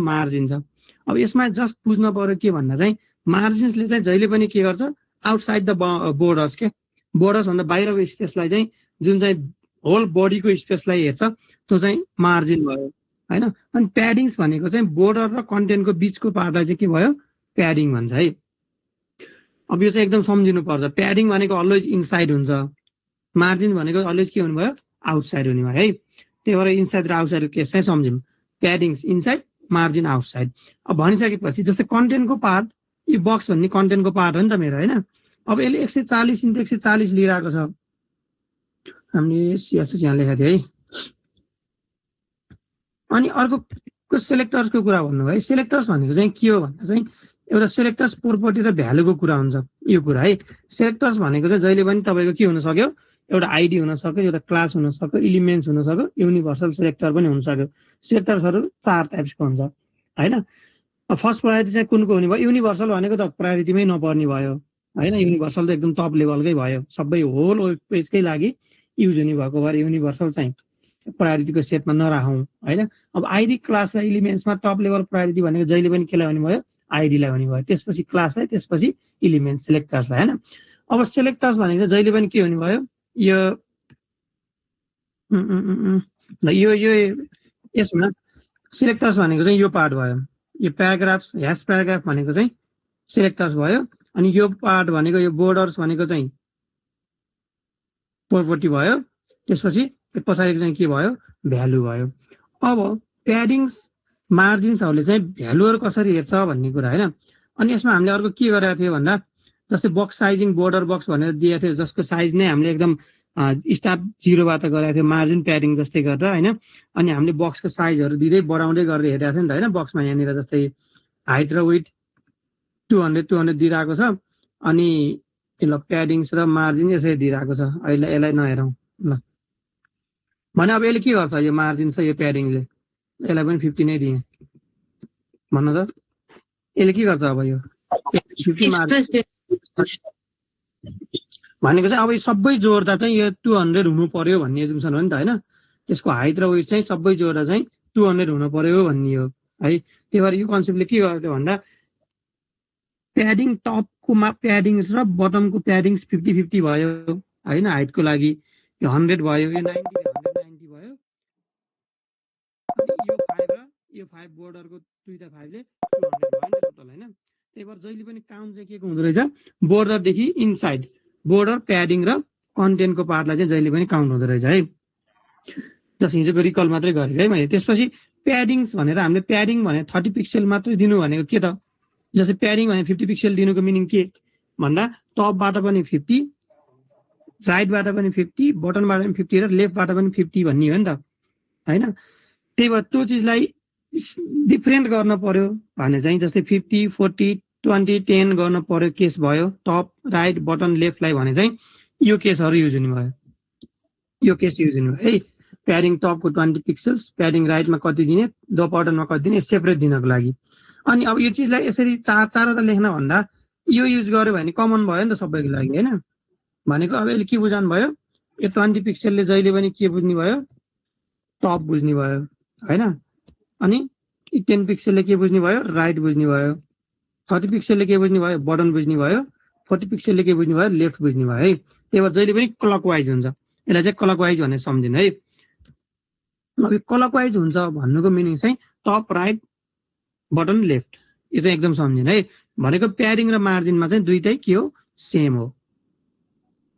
Margin छ। अब यसमा जस्ट बुझ्न पर्यो के भन्दा चाहिँ मार्जिन्सले चाहिँ जहिले पनि के गर्छ आउटसाइड द बोर्डर्स के बोर्डर्स भन्दा बाहिरको स्पेसलाई चाहिँ जुन चाहिँ होल बडीको स्पेसलाई हेर्छ त्यो चाहिँ मार्जिन भयो हैन। अनि प्याडिङ्स भनेको चाहिँ बोर्डर र कन्टेन्टको बिचको पार्टलाई चाहिँ के भयो प्याडिङ भन्छ है। अब यो चाहिँ एकदम सम्झिनु पर्छ, प्याडिङ भनेको अलवेज इनसाइड हुन्छ, मार्जिन भनेको अलवेज के हुनु भयो आउटसाइड हुने भयो है। त्यही भएर इनसाइड र आउटसाइडको केस चाहिँ सम्झौँ, प्याडिङ्स इनसाइड मार्जिन आउटसाइड। अब भनिसकेपछि जस्तै कन्टेन्टको पार्ट, यो बक्स भन्ने कन्टेन्टको पार्ट हो नि त मेरो हैन। अब यसले 140 into 140 लिइरहेको छ, हामीले सिएसएस यहाँ लेखेको थियो है। अनि अर्को सेलेक्टर्सको कुरा भन्नुभयो, सेलेक्टर्स भनेको चाहिँ के हो भन्दा चाहिँ एउटा सेलेक्टर्स प्रोपर्टी र भ्यालुको कुरा हुन्छ यो कुरा है। सेलेक्टर्स भनेको चाहिँ जहिले पनि तपाईँको के हुन सक्यो एउटा आइडी हुन सक्यो, एउटा क्लास हुन सक्यो, एलिमेन्ट्स हुन सक्यो, युनिभर्सल सेलेक्टर पनि हुन सक्यो। सेलेक्टर्सहरू 4 टाइप्सको हुन्छ हैन। फर्स्ट प्रायोरिटी चाहिँ कुनको हुने भयो, युनिभर्सल भनेको त प्रायोरिटीमै नपर्ने भयो हैन। युनिभर्सल त एकदम टप लेभलकै भयो, सबै होल वेब पेजकै लागि युज हुने भएको भएर युनिभर्सल चाहिँ प्रायोरिटीको सेटमा नराखौँ हैन। अब आइडी क्लास र एलिमेन्ट्समा टप लेभल प्रायोरिटी भनेको जहिले पनि केलाई हुने भयो आइडीलाई हुने भयो, त्यसपछि क्लासलाई, त्यसपछि एलिमेन्ट सेलेक्टर्सलाई हैन। अब सेलेक्टर्स भनेको जहिले पनि के हुने भयो यो यसमा सेलेक्टर्स भनेको चाहिँ यो पार्ट भयो, यो प्याराग्राफ्स ह्यास प्याराग्राफ भनेको चाहिँ सेलेक्टर्स भयो। अनि यो पार्ट भनेको यो बोर्डर्स भनेको चाहिँ प्रोपर्टी भयो, त्यसपछि पछाडिको चाहिँ के भयो भ्यालु भयो। अब प्याडिङ्स मार्जिन्सहरूले चाहिँ भ्यालुहरू कसरी हेर्छ भन्ने कुरा हैन। अनि यसमा हामीले अर्को के गरेका थियो भन्दा जस्तै बक्स साइजिङ बोर्डर बक्स भनेर दिएको थियो, जसको साइज नै हामीले एकदम स्टार्ट 0बाट गरेका थियो मार्जिन प्याडिङ जस्तै गरेर हैन। अनि हामीले बक्सको साइजहरू दिँदै बढाउँदै गर्दै हेरेका थियौँ नि त हैन। बक्समा यहाँनिर जस्तै हाइट र वेट 200 दिइरहेको छ, अनि ल प्याडिङ्स र मार्जिन यसरी दिइरहेको छ। अहिले यसलाई नहेरौँ ल भने अब यसले के गर्छ, यो मार्जिन छ यो प्याडिङले, यसलाई पनि 50 नै दिएँ भन्नु त, यसले के गर्छ अब यो 50 मार्जिन भनेको चाहिँ अब यो सबै जोड्दा चाहिँ यो 200 हुनु पर्यो भन्ने एजुम्सन हो नि त हैन। त्यसको हाइट र वेट चाहिँ सबै जोड्दा चाहिँ 200 हुनु पर्यो भन्ने हो है। त्यही भएर यो कन्सेप्टले के गर्छ भन्दा प्याडिङ टपको प्याडिङ्स र बटमको प्याडिङ्स 50-50 भयो हैन। हाइटको लागि यो 100 भयो, यो 90 190 भयो, अनि यो 5 र यो 5 बोर्डरको दुईटा 5 ले 200 भयो नि टोटल हैन। त्यही भएर जहिले पनि काउन्ट चाहिँ के को हुँदो रहेछ बोर्डरदेखि इनसाइड, बोर्डर प्याडिङ र कन्टेन्टको पार्टलाई चाहिँ जहिले पनि काउन्ट हुँदो रहेछ है। जस्तो हिजोको रिकल मात्रै गरेको है मैले। त्यसपछि प्याडिङ्स भनेर हामीले प्याडिङ भने 30 पिक्सल मात्रै दिनु भनेको के त, जस्तै प्याडिङ भने 50 पिक्सल दिनुको मिनिङ के भन्दा टपबाट पनि 50, राइटबाट पनि 50, बटनबाट पनि 50 र लेफ्टबाट पनि 50 भन्ने हो नि त हैन। त्यही भएर त्यो चिजलाई डिफरेन्ट गर्न पर्यो भने चाहिँ जस्तै 50, 40, 20, 10 गर्न पर्यो केस भयो। टप राइट बटन लेफ्टलाई भने चाहिँ यो केसहरू युज हुने भयो, यो केस युज हुने भयो है। प्याडिङ टपको 20 पिक्सल्स, प्याडिङ राइटमा कति दिने, बटनमा कति दिने, सेपरेट दिनको लागि। अनि अब यो चिजलाई यसरी चारवटा लेख्न भन्दा यो युज गर्यो भने कमन भयो नि त सबैको लागि हैन। भनेको अब यसले के बुझाउनु भयो, यो 20 पिक्सलले जहिले पनि के बुझ्ने भयो टप बुझ्ने भयो हैन। अनि 10 पिक्सलले के बुझ्ने भयो राइट बुझ्ने भयो, 30 पिक्सलले के बुझ्ने भयो बटन बुझ्ने भयो, 40 पिक्सलले के बुझ्ने भयो लेफ्ट बुझ्ने भयो है। त्यही भएर जहिले पनि क्लकवाइज हुन्छ, यसलाई चाहिँ क्लकवाइज भनेर सम्झिनु है। अब यो क्लकवाइज हुन्छ भन्नुको मिनिङ चाहिँ टप राइट बटन लेफ्ट, यो चाहिँ एकदम सम्झिनु है। भनेको प्याडिङ र मार्जिनमा चाहिँ दुईटै के हो सेम हो,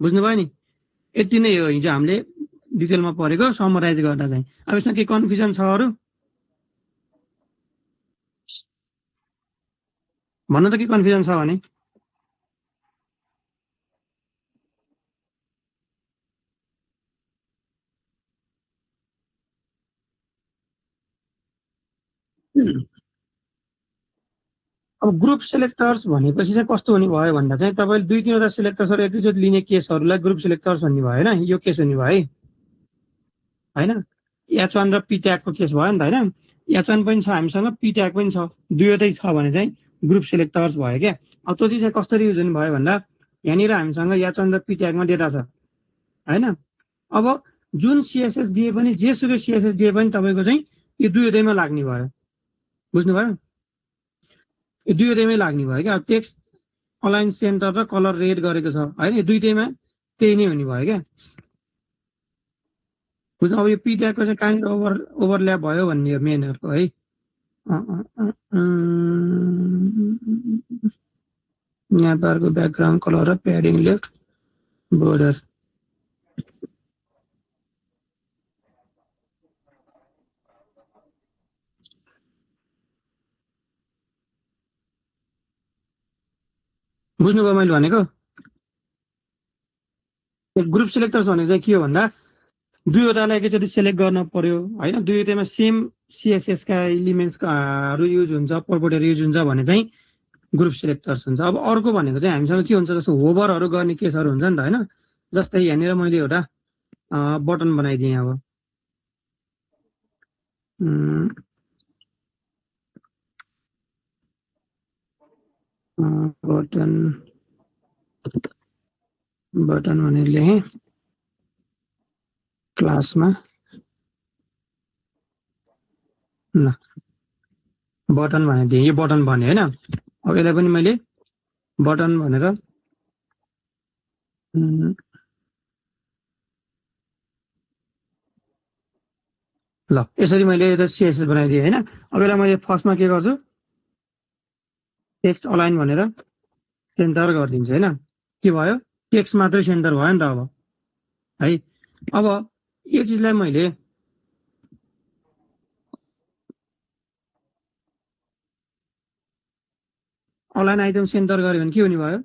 बुझ्नुभयो नि। यति नै हो हिजो हामीले डिटेलमा पढेको समराइज गर्दा चाहिँ। अब यसमा के कन्फ्युजन छ अरू भन्नु त, के कन्फ्युजन छ भने अब ग्रुप सेलेक्टर्स भनेपछि चाहिँ कस्तो हुने भयो भन्दा चाहिँ तपाईँले 2-3वटा सेलेक्टर्सहरू एकैचोटि लिने केसहरूलाई ग्रुप सेलेक्टर्स भन्ने भयो हैन। यो केस हुने भयो हैन। H1 र P ट्यागको केस भयो नि त हैन। H1 पनि छ हामीसँग, P ट्याग पनि छ, दुईवटै छ भने चाहिँ ग्रुप सेलेक्टर्स भयो क्या। अब त्यो चाहिँ कसरी युज हुने भयो भन्दा यहाँनिर हामीसँग H1 र P ट्यागमा डेटा छ हैन। अब जुन CSS दिए पनि जेसुकै CSS दिए पनि तपाईँको चाहिँ यो दुईवटैमा लाग्ने भयो बुझ्नुभयो यो दुईवटैमै लाग्ने भयो क्या टेक्स्ट अलाइन सेन्टर र कलर रेड गरेको छ होइन दुईटैमा त्यही नै हुने भयो क्या बुझ्नु अब यो पिट्यागको चाहिँ कहाँनिर ओभरल्याप भयो भन्ने हो मेनहरूको है यहाँ बारको ब्याकग्राउन्ड कलर र प्याडिङ लेफ्ट बोर्डर बुझ्नुभयो मैले भनेको ग्रुप सेलेक्टर्स भनेको चाहिँ के हो भन्दा दुईवटालाई एकैचोटि सेलेक्ट गर्न पर्यो होइन दुईवटैमा सेम सिएसएसका इलिमेन्ट्सहरू युज हुन्छ प्रपर्टीहरू युज हुन्छ भने चाहिँ ग्रुप सेलेक्टर्स हुन्छ अब अर्को भनेको चाहिँ हामीसँग के हुन्छ जस्तो होभरहरू गर्ने केसहरू हुन्छ नि त होइन जस्तै यहाँनिर मैले एउटा बटन बनाइदिएँ अब बटन बटन भनेर लेखेँ क्लासमा ल बटन भनेर दिएँ यो बटन भने होइन अब यसलाई पनि मैले बटन भनेर ल यसरी मैले यता सिएसएस बनाइदिएँ होइन अब यसलाई मैले फर्स्टमा के गर्छु टेक्स्ट अलाइन भनेर सेन्टर गरिदिन्छु होइन के भयो टेक्स्ट मात्रै सेन्टर भयो नि त अब है अब यो चिजलाई मैले अलाइन आइटम सेन्टर गऱ्यो भने के हुने भयो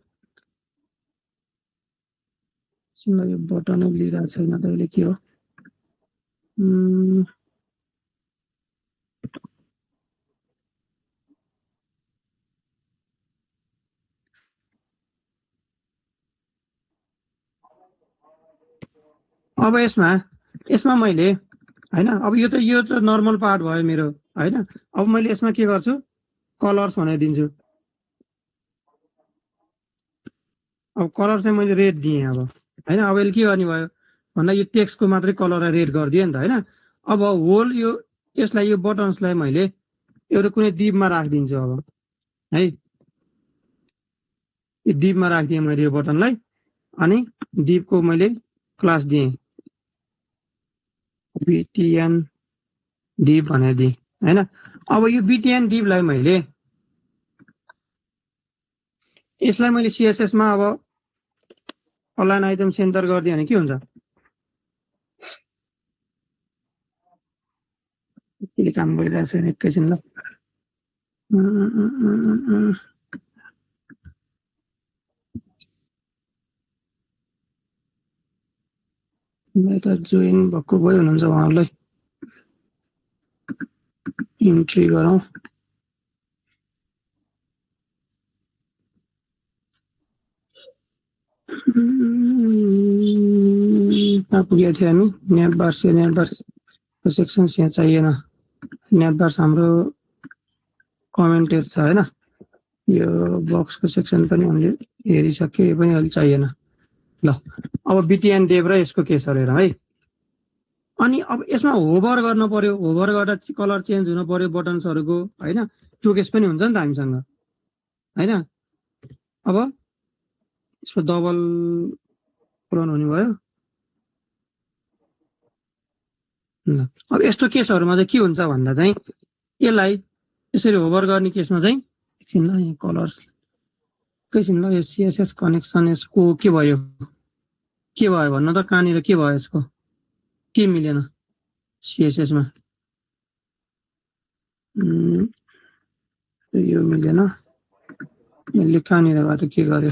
यो बटनै लिइरहेको छैन त अहिले के हो अब यसमा मैले होइन अब यो त नर्मल पार्ट भयो मेरो होइन अब मैले यसमा के गर्छु कलर्स भनेर दिन्छु अब कलर चाहिँ मैले रेड दिएँ अब होइन अब यसले के गर्ने भयो भन्दा यो टेक्स्टको मात्रै कलरलाई रेड गरिदिएँ नि त होइन अब होल यसलाई यो बटन्सलाई मैले एउटा कुनै दिपमा राखिदिन्छु अब है यो दिपमा राखिदिएँ मैले यो बटनलाई अनि दिपको मैले क्लास दिएँ बिटिएन दिप भनेर दिएँ होइन अब यो बिटिएन दिपलाई मैले यसलाई मैले सिएसएसमा अब अलाइन आइटम सेन्टर गरिदिएँ भने के हुन्छ त्यसले काम गरिरहेको छैन एकैछिन ल त जोइन भएको भयो हुनुहुन्छ उहाँहरूलाई इन्ट्री गरौँ कहाँ पुगेको थियो हामी न्यापबार्स सेक्सन यहाँ चाहिएन न्यापबार्स हाम्रो कमेन्टेड छ होइन यो बक्सको सेक्सन पनि हामीले हेरिसक्यो यो पनि अहिले चाहिएन ल अब बिटिएन देव र यसको केसहरू हेरौँ है अनि अब यसमा होभर गर्न पर्यो होभर गर्दा कलर चेन्ज हुन पर्यो बटन्सहरूको होइन त्यो केस पनि हुन्छ नि त हामीसँग होइन अब यसको डबल क्लोन हुने भयो ल अब यस्तो केसहरूमा चाहिँ के हुन्छ भन्दा चाहिँ यसलाई यसरी होभर गर्ने केसमा चाहिँ एकछिन ल यहाँ कलर्स एकैछिन ल यो सिएसएस कनेक्सन यसको के भयो भन्नु त कहाँनिर के भयो यसको के मिलेन सिएसएसमा यो मिलेन यसले कहाँनिरबाट के गर्यो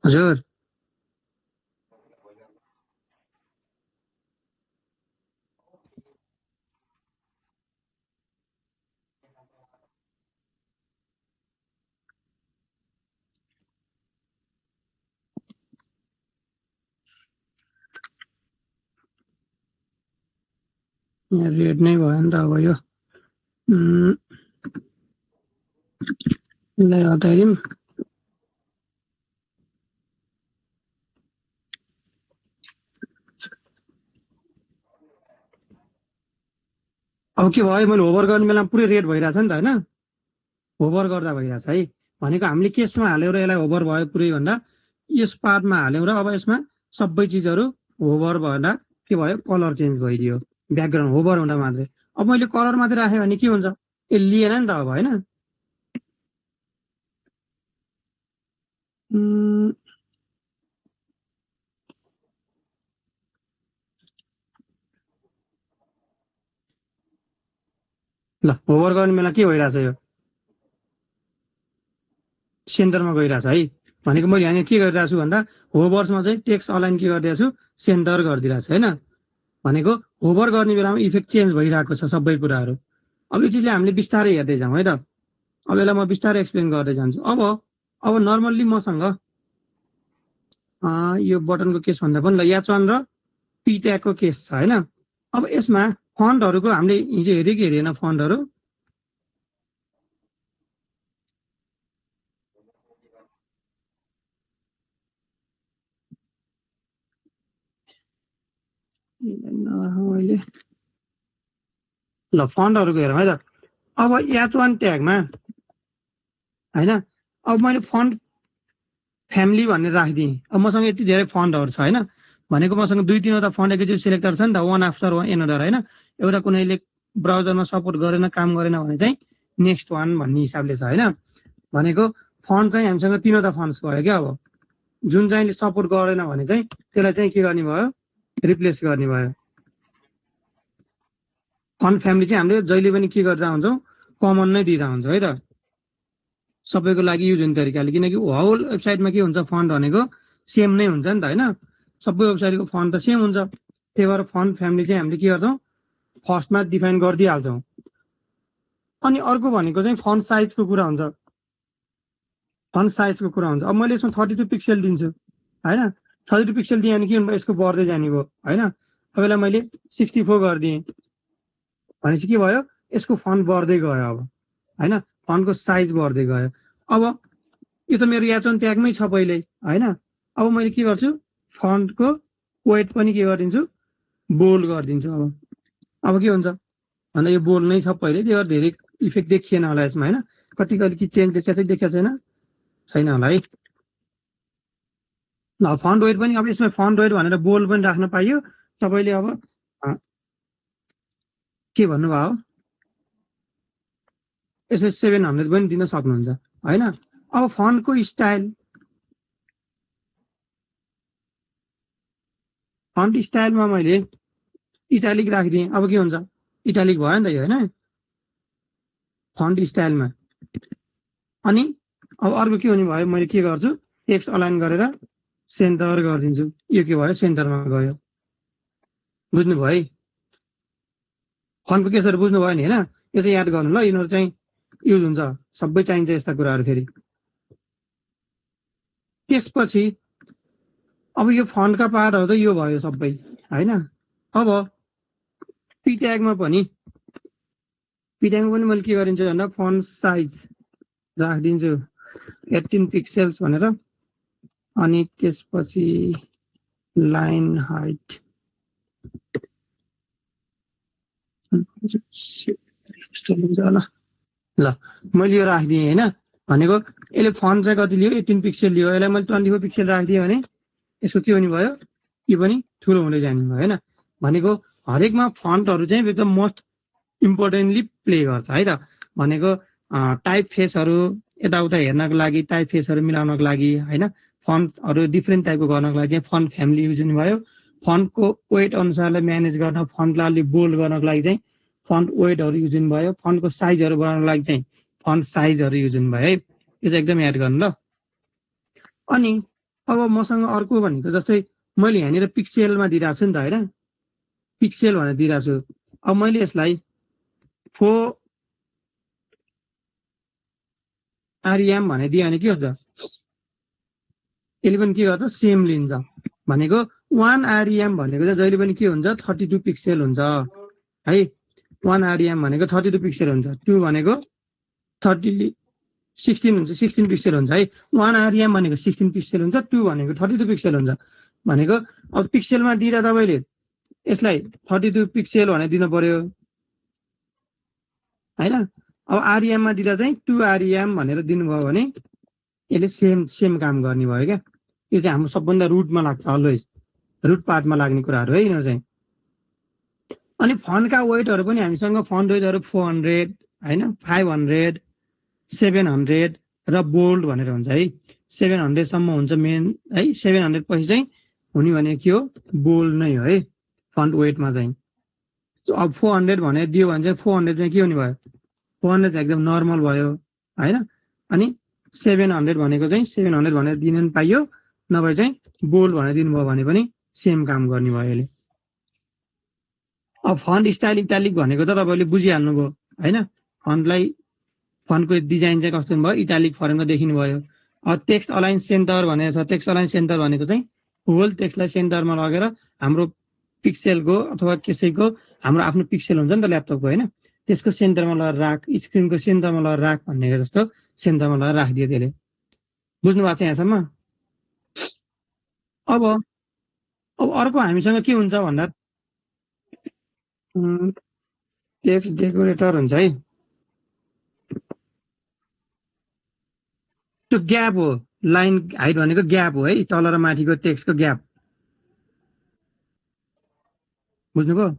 हजुर यहाँ रेड नै भयो नि त अब यो यसलाई हटाइदिउँ अब के भयो मैले होभर गर्ने बेलामा पुरै रेड भइरहेछ नि त होइन होभर गर्दा भइरहेछ है भनेको हामीले केसमा हाल्यौँ र यसलाई होभर भयो पुरै भन्दा यस पार्टमा हाल्यौँ र अब यसमा सबै चिजहरू होभर भन्दा के भयो कलर चेन्ज भइदियो ब्याकग्राउन्ड होभर हुँदा मात्रै अब मैले कलर मात्रै राखेँ भने के हुन्छ ए लिएन नि त अब होइन ल होभर गर्ने बेला के भइरहेछ यो सेन्टरमा गइरहेछ है भनेको मैले यहाँनिर के गरिरहेको छु भन्दा होभर्समा चाहिँ टेक्स्ट अलाइन के गरिदिएको छु सेन्टर गरिदिरहेको छु होइन भनेको होभर गर्ने बेलामा इफेक्ट चेन्ज भइरहेको छ सबै कुराहरू अब यो चिजले हामीले बिस्तारै हेर्दै जाउँ है त अब यसलाई म बिस्तारै एक्सप्लेन गर्दै जान्छु अब नर्मल्ली मसँग यो बटनको केस भन्दा पनि ल H1 र P ट्यागको केस छ होइन अब यसमा फन्टहरूको हामीले हिजो हेऱ्यो कि हेरेन फन्टहरू मैले ल फन्टहरूको हेरौँ है त अब H1 ट्यागमा होइन अब मैले फन्ट फ्यामिली भनेर राखिदिएँ अब मसँग यति धेरै फन्टहरू छ होइन भनेको मसँग 2-3वटा फन्ट एकैचोटि सेलेक्टर छ नि त वान आफ्टर वान एनदर होइन एउटा कुनैले ब्राउजरमा सपोर्ट गरेन काम गरेन भने चाहिँ नेक्स्ट वान भन्ने हिसाबले छ होइन भनेको फन्ट चाहिँ हामीसँग 3वटा फन्ट्स भयो क्या अब जुन चाहिँले सपोर्ट गरेन भने चाहिँ त्यसलाई चाहिँ के गर्ने भयो रिप्लेस गर्ने भयो फन्ट फ्यामिली चाहिँ हामीले जहिले पनि के गरेर हुन्छौँ कमन नै दिँदा हुन्छ है त सबैको लागि युज हुने तरिकाले किनकि होल वेबसाइटमा के हुन्छ फन्ट भनेको सेम नै हुन्छ नि त होइन सबै वेबसाइटको फन्ट त सेम हुन्छ त्यही भएर फन्ट फ्यामिली चाहिँ हामीले के गर्छौँ फर्स्टमा डिफाइन गरिदिइहाल्छौँ अनि अर्को भनेको चाहिँ फन्ट साइजको कुरा हुन्छ फन्ट साइजको कुरा हुन्छ अब मैले यसमा 32 पिक्सल दिन्छु होइन 32 पिक्सल दिएँ भने के हुन्छ यसको बढ्दै जाने भयो होइन अब यसलाई मैले 64 गरिदिएँ भनेपछि के भयो यसको फन्ट बढ्दै गयो अब होइन फन्टको साइज बढ्दै गयो अब यो त मेरो H1 ट्यागमै छ पहिल्यै होइन अब मैले के गर्छु फन्टको वेट पनि के गरिदिन्छु बोल्ड गरिदिन्छु अब के हुन्छ भन्दा यो बोल्ड नै छ पहिले त्यही भएर धेरै इफेक्ट देखिएन होला यसमा होइन कति अलिकति चेन्ज देखाएको छैन होला है ल फन्ट वेट पनि अब यसमा फन्ट वेट भनेर बोल्ड पनि राख्न पाइयो तपाईँले अब के भन्नुभयो यसै 700 पनि दिन सक्नुहुन्छ होइन अब फन्टको फन्ट स्टाइलमा मैले इटालिक राखिदिएँ अब के हुन्छ इटालिक भयो नि त यो होइन फन्ट स्टाइलमा अनि अब अर्को के हुने भयो मैले के गर्छु टेक्स्ट अलाइन गरेर सेन्टर गरिदिन्छु यो के भयो सेन्टरमा गयो बुझ्नुभयो है फन्टको केसहरू बुझ्नुभयो नि होइन यो चाहिँ याद गर्नु ल यिनीहरू चाहिँ युज हुन्छ सबै चाहिन्छ यस्ता कुराहरू फेरि त्यसपछि अब यो फन्टका पार्टहरू त यो भयो सबै होइन अब पी ट्यागमा पनि मैले के गरिन्छु भन्दा फन्ट साइज राखिदिन्छु 18 पिक्सेल्स भनेर अनि त्यसपछि लाइन हाइट ल मैले यो राखिदिएँ होइन भनेको यसले फन्ट चाहिँ कति लियो 18 पिक्सल लियो यसलाई मैले 24 पिक्सल राखिदिएँ भने यसको के हुने भयो यो पनि ठुलो हुँदै जाने भयो होइन भनेको हरेकमा फन्टहरू चाहिँ एकदम मोस्ट इम्पोर्टेन्टली प्ले गर्छ है त भनेको टाइप फेसहरू यताउता हेर्नको लागि टाइप फेसहरू मिलाउनको लागि होइन फन्टहरू डिफ्रेन्ट टाइपको गर्नको लागि चाहिँ फन्ट फ्यामिली युज हुने भयो फन्टको वेट अनुसारले म्यानेज गर्न फन्टलाई अलिक बोल्ड गर्नको लागि चाहिँ फन्ट वेटहरू युज हुने भयो फन्टको साइजहरू बनाउनको लागि चाहिँ फन्ट साइजहरू युज हुने भयो है यो चाहिँ एकदम याद गर्नु ल अनि अब मसँग अर्को भनेको जस्तै मैले यहाँनिर पिक्सेलमा दिइरहेको छु नि त होइन पिक्सेल भनेर दिइरहेको छु अब मैले यसलाई 4 REM भनेर दिएँ भने के हुन्छ यसले पनि के गर्छ सेम लिन्छ भनेको 1 REM भनेको चाहिँ जहिले पनि के हुन्छ 32 पिक्सेल हुन्छ है 1 REM भनेको 32 पिक्सेल हुन्छ 2 भनेको 16 हुन्छ 16 पिक्सेल हुन्छ है 1 REM भनेको 16 पिक्सेल हुन्छ 2 भनेको 32 पिक्सेल हुन्छ भनेको अब पिक्सेलमा दिँदा तपाईँले यसलाई 32 पिक्सेल भनेर दिनु पर्यो हैन। अब आरइएममा दिँदा चाहिँ 2 आरइएम भनेर दिनुभयो भने यसले सेम काम गर्ने भयो क्या। यो चाहिँ हाम्रो सबभन्दा रुटमा लाग्छ, अलवेज रुट पार्टमा लाग्ने कुराहरू है यिनीहरू चाहिँ। अनि फन्डका वेटहरू पनि हामीसँग फन्ड वेटहरू 400 हैन, 500, 700 र बोल्ड भनेर हुन्छ है। 700 सम्म हुन्छ मेन है। 700 पछि चाहिँ हुने भनेको के हो, बोल्ड नै हो है फन्ड वेटमा चाहिँ। अब 400 भनेर दियो भने चाहिँ 400 चाहिँ के हुने भयो, 400 चाहिँ एकदम नर्मल भयो हैन। अनि 700 भनेको चाहिँ 700 भनेर दिन पनि पाइयो, नभए चाहिँ बोल्ड भनेर दिनुभयो भने पनि सेम काम गर्ने भयो यसले। अब फन्ड स्टाइल इटालिक भनेको त तपाईँले बुझिहाल्नुभयो हैन। फन्डको डिजाइन चाहिँ कस्तो भयो, इटालिक फर्ममा देखिनु भयो। अब टेक्स्ट अलाइन सेन्टर भनेको छ। टेक्स्ट अलाइन सेन्टर भनेको चाहिँ होल टेक्स्टलाई सेन्टरमा लगेर हाम्रो पिक्सेलको अथवा कसैको हाम्रो आफ्नो पिक्सेल हुन्छ नि त ल्यापटपको हैन, त्यसको सेन्टरमा लगेर राख, स्क्रिनको सेन्टरमा लगेर राख भनेको जस्तो सेन्टरमा लगेर राखिदियो त्यसले। बुझ्नु भएको छ यहाँसम्म? अब अर्को हामीसँग के हुन्छ भन्दा टेक्स्ट डेकोरेटर हुन्छ है। त्यो ग्याप हो, लाइन हाइट भनेको ग्याप हो है, तल र माथिको टेक्स्टको ग्याप। बुझ्नुभयो?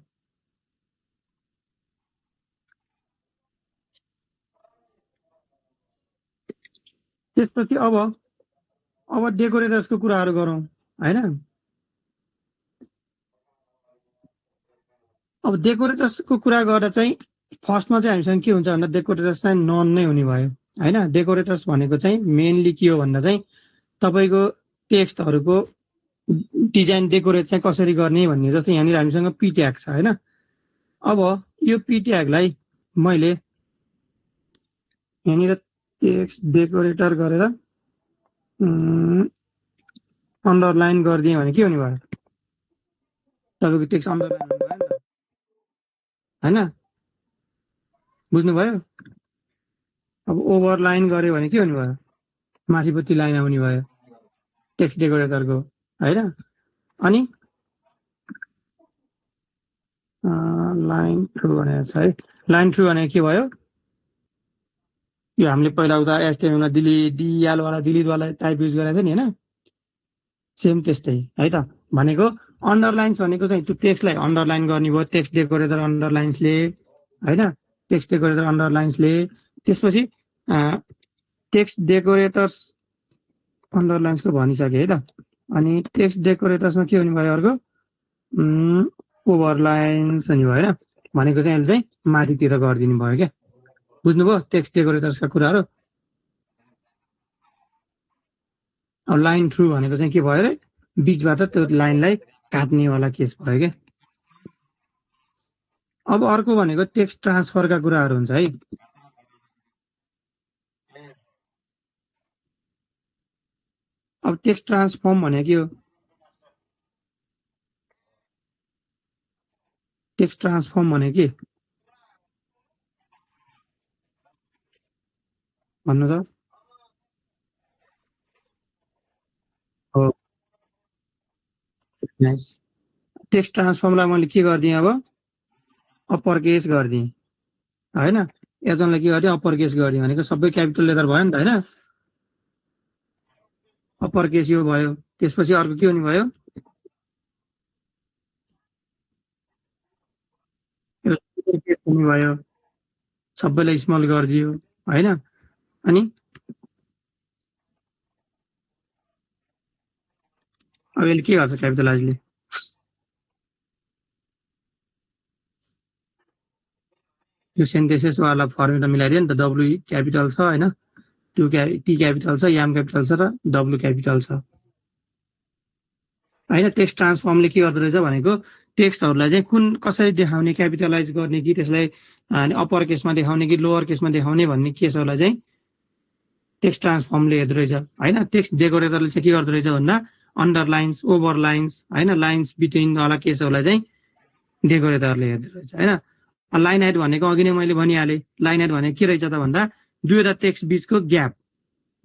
त्यसपछि अब डेकोरेटर्सको कुराहरू गरौँ हैन। अब डेकोरेटर्सको कुरा गर्दा चाहिँ फर्स्टमा चाहिँ हामीसँग के हुन्छ भन्दा डेकोरेटर्स चाहिँ नन नै हुने भयो हैन। डेकोरेटर्स भनेको चाहिँ मेनली के हो भन्दा चाहिँ तपाईँको टेक्स्टहरूको डिजाइन डेकोरेट चाहिँ कसरी गर्ने भन्ने। जस्तै यहाँनिर हामीसँग पी ट्याग छ हैन। अब यो पी ट्यागलाई मैले यहाँनिर टेक्स्ट डेकोरेटर गरेर अन्डरलाइन गरिदिएँ भने के हुने भयो, तपाईँको टेक्स्ट अन्डरलाइन हुने भयो नि त हैन। बुझ्नुभयो? अब ओभरलाइन गर्यो भने के हुने भयो, माथिपट्टि लाइन आउने भयो टेक्स्ट डेकोरेटरको हैन। अनि लाइन थ्रु भनेको छ है। लाइन थ्रु भनेको के भयो, यो हामीले पहिला उता एचटिएमएलमा डिएलवाला डिलिटवाला टाइप युज गरेको थियो नि हैन, सेम त्यस्तै है त। भनेको अन्डरलाइन्स भनेको चाहिँ त्यो टेक्स्टलाई अन्डरलाइन गर्ने भयो टेक्स्ट डेकोरेटर अन्डरलाइन्सले हैन। टेक्स्ट डेकोरेटर अन्डरलाइन्सले त्यसपछि टेक्स्ट डेकोरेटर्स अन्डरलाइन्सको भनिसके है त। अनि टेक्स्ट डेकोरेटर्समा के हुने भयो अर्को, ओभरलाइन्स हुने भयो हैन। भनेको चाहिँ यसले चाहिँ माथितिर गरिदिनु भयो क्या। बुझ्नुभयो टेक्स्ट डेकोरेटर्सका कुराहरू? अब लाइन थ्रु भनेको चाहिँ के भयो रे, बिचबाट त्यो लाइनलाई काट्नेवाला केस भयो क्या। अब अर्को भनेको टेक्स्ट ट्रान्सफरका कुराहरू हुन्छ है। अब टेक्स्ट ट्रान्सफर्म भनेको के हो, टेक्स्ट ट्रान्सफर्म भनेको के भन्नु त? हो, टेक्स्ट ट्रान्सफर्मलाई मैले के गरिदिएँ, अब अप्पर केस गरिदिएँ हैन। एजनलाई के गरिदिएँ, अप्पर केस गरिदिएँ भनेको सबै क्यापिटल लेटर भयो नि त हैन। अप्पर केस यो भयो। त्यसपछि अर्को के हुने भयो, हुने भयो, सबैलाई स्मल गरिदियो हैन। अनि अब यसले के गर्छ, क्यापिटलाइजले यो सेन्टेन्सेसवाला फर्मुला मिलाइदियो नि त। डब्लु क्यापिटल छ हैन, टी क्यापिटल छ, एम क्यापिटल छ र डब्लु क्यापिटल छ हैन। टेक्स्ट ट्रान्सफर्मले के गर्दो रहेछ भनेको टेक्स्टहरूलाई चाहिँ कुन कसरी देखाउने, क्यापिटलाइज गर्ने कि त्यसलाई अप्पर केसमा देखाउने कि लोवर केसमा देखाउने भन्ने केसहरूलाई चाहिँ टेक्स्ट ट्रान्सफर्मले हेर्दो रहेछ हैन। टेक्स्ट डेकोरेटरले चाहिँ के गर्दो रहेछ भन्दा अन्डरलाइन्स, ओभरलाइन्स हैन, लाइन्स बिट्विन वाला केसहरूलाई चाहिँ डेकोरेटरले हेर्दो रहेछ हैन। लाइन हाइट भनेको अघि नै मैले भनिहालेँ, लाइन हाइट भनेको के रहेछ त भन्दा दुईवटा टेक्स्ट बिचको ग्याप।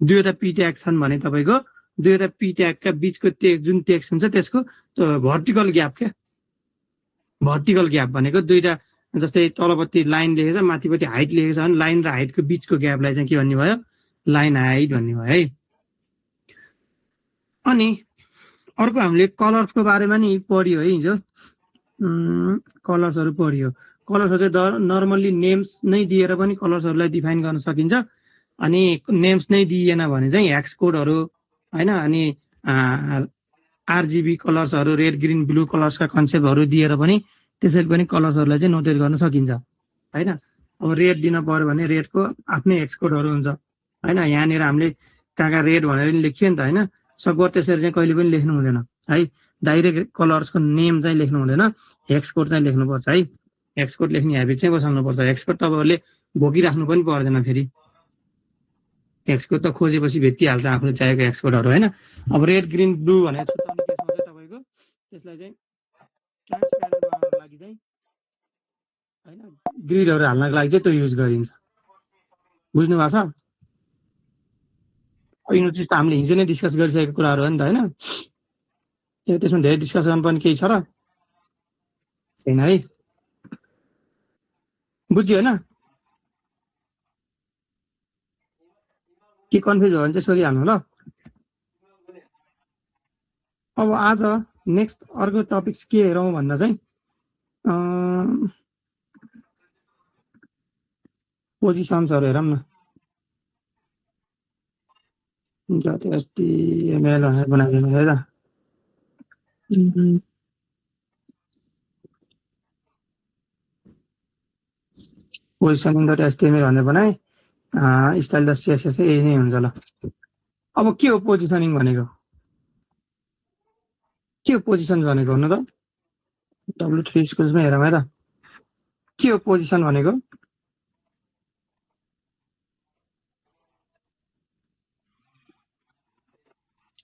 दुईवटा पी ट्याग छन् भने तपाईँको दुईवटा पी ट्यागका बिचको टेक्स्ट जुन टेक्स्ट हुन्छ त्यसको भर्टिकल ग्याप क्या। भर्टिकल ग्याप भनेको दुईवटा जस्तै तलपट्टि लाइन लेखेको छ माथिपट्टि हाइट लेखेको छ भने लाइन र हाइटको बिचको ग्यापलाई चाहिँ के भन्ने भयो लाइन हाइट भन्ने भयो है। अनि अर्को हामीले कलर्सको बारेमा नि पढ्यो है हिजो कलर्सहरू पढ्यो। कलर्सहरू चाहिँ नर्मल्ली नेम्स नै दिएर पनि कलर्सहरूलाई डिफाइन गर्न सकिन्छ अनि नेम्स नै दिएन भने चाहिँ हेक्स कोडहरू हैन अनि आरजीबी कलर्सहरू रेड ग्रिन ब्लू कलर्सका कन्सेप्टहरू दिएर पनि त्यसरी पनि कलर्सहरूलाई चाहिँ नोटेट गर्न सकिन्छ हैन। अब रेड दिन पर्यो भने रेडको आफ्नै हेक्स कोडहरू हुन्छ हैन। यहाँनिर हामीले कहाँ रेड भनेर पनि लेखियो नि त हैन। सकभर त्यसरी चाहिँ कहिले पनि लेख्नु हुँदैन है। डाइरेक्ट कलर्सको नेम चाहिँ लेख्नु हुँदैन, हेक्स कोड चाहिँ लेख्नुपर्छ है। हेक्स कोड लेख्ने ह्याबिट चाहिँ बसाल्नुपर्छ। हेक्स कोड तपाईँहरूले घोकिराख्नु पनि पर्दैन फेरि। हेक्स कोड त खोजेपछि भेटिहाल्छ आफूले चाहेको हेक्स कोडहरू हैन। अब रेड ग्रिन ब्लू भनेर छुट्याउने केसमा चाहिँ तपाईँको त्यसलाई चाहिँ ट्रान्सप्यारेन्ट बनाउनको लागि चाहिँ हैन ग्रिडहरू हाल्नको लागि चाहिँ त्यो युज गरिन्छ। बुझ्नु भएको छ? यिनीहरू चाहिँ हामीले हिजो नै डिस्कस गरिसकेको कुराहरू हो नि त हैन। त्यसमा धेरै डिस्कस गर्नुपर्ने केही छ र छैन है। बुझ्यो होइन? के कन्फ्युज भयो भने चाहिँ सोधिहाल्नु ल। अब आज नेक्स्ट अर्को टपिक के हेरौँ भन्दा चाहिँ पोजिसन्सहरू हेरौँ न। HTML भनेर बनाइदिनु है त। पोजिसनिङ.html भनेर बनाए। स्टाइल.css यही नै हुन्छ ल। अब के हो पोजिसनिङ भनेको? के हो पोजिसन भनेको हुनु त? W3 स्कुल्समा हेरौँ है त। के हो पोजिसन भनेको?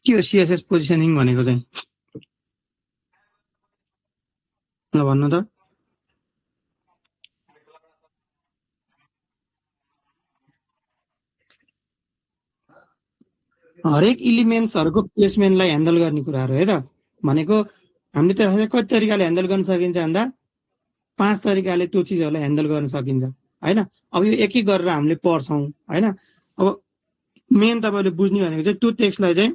के हो CSS पोजिसनिङ भनेको चाहिँ? ल भन्नु त। हरेक इलिमेन्ट्सहरूको प्लेसमेन्टलाई ह्यान्डल गर्ने कुराहरू है त। भनेको हामीले त्यसलाई कति तरिकाले ह्यान्डल गर्न सकिन्छ भन्दा 5 तरिकाले त्यो चिजहरूलाई ह्यान्डल गर्न सकिन्छ हैन। अब यो एक एक गरेर हामीले पढ्छौँ हैन। अब मेन तपाईँले बुझ्ने भनेको चाहिँ त्यो टेक्स्टलाई चाहिँ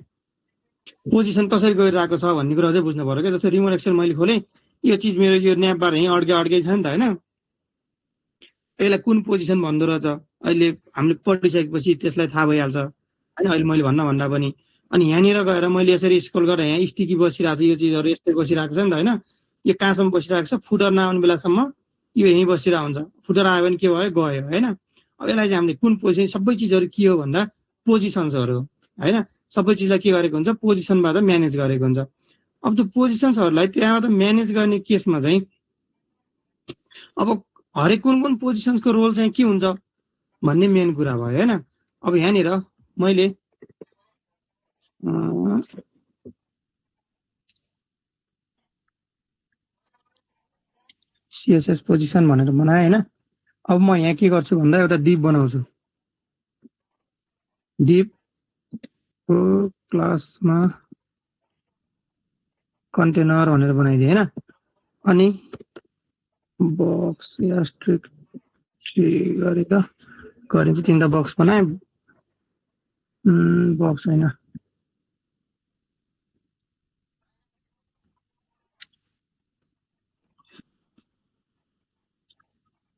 पोजिसन कसरी गरिरहेको छ भन्ने कुरा चाहिँ बुझ्नु पर्यो क्या। जस्तै रिमोट एक्सेल मैले खोलेँ, यो चिज मेरो यो न्याप बार यहीँ अड्कै छ नि त हैन। यसलाई कुन पोजिसन भन्दो रहेछ अहिले हामीले पढिसकेपछि त्यसलाई थाहा भइहाल्छ हैन। अहिले मैले भन्दा पनि अनि यहाँनिर गएर मैले यसरी स्क्रोल गरेर यहाँ स्टिकी बसिरहेको छ, यो चिजहरू यस्तै बसिरहेको छ नि त हैन। यो कहाँसम्म बसिरहेको छ? फुटर नआउने बेलासम्म यो यहीँ बसिरहेको हुन्छ। फुटर आयो भने के भयो? गयो हैन। अब यसलाई चाहिँ हामीले कुन पोजिसन, सबै चिजहरू के हो भन्दा पोजिसन्सहरू हो हैन। सबै चिजलाई के गरेको हुन्छ? पोजिसनबाट म्यानेज गरेको हुन्छ। अब त्यो पोजिसन्सहरूलाई त्यहाँबाट म्यानेज गर्ने केसमा चाहिँ अब हरेक कुन पोजिसन्सको रोल चाहिँ के हुन्छ भन्ने मेन कुरा भयो हैन। अब यहाँनिर मैले CSS पोजिसन भनेर बनाएँ हैन। अब म यहाँ के गर्छु भन्दा एउटा डिप बनाउँछु। डिपको क्लासमा कन्टेनर भनेर बनाइदिएँ हैन। अनि बक्स एस्ट्रिक गरेर चाहिँ तिनवटा बक्स बनाएँ। बक्स होइन,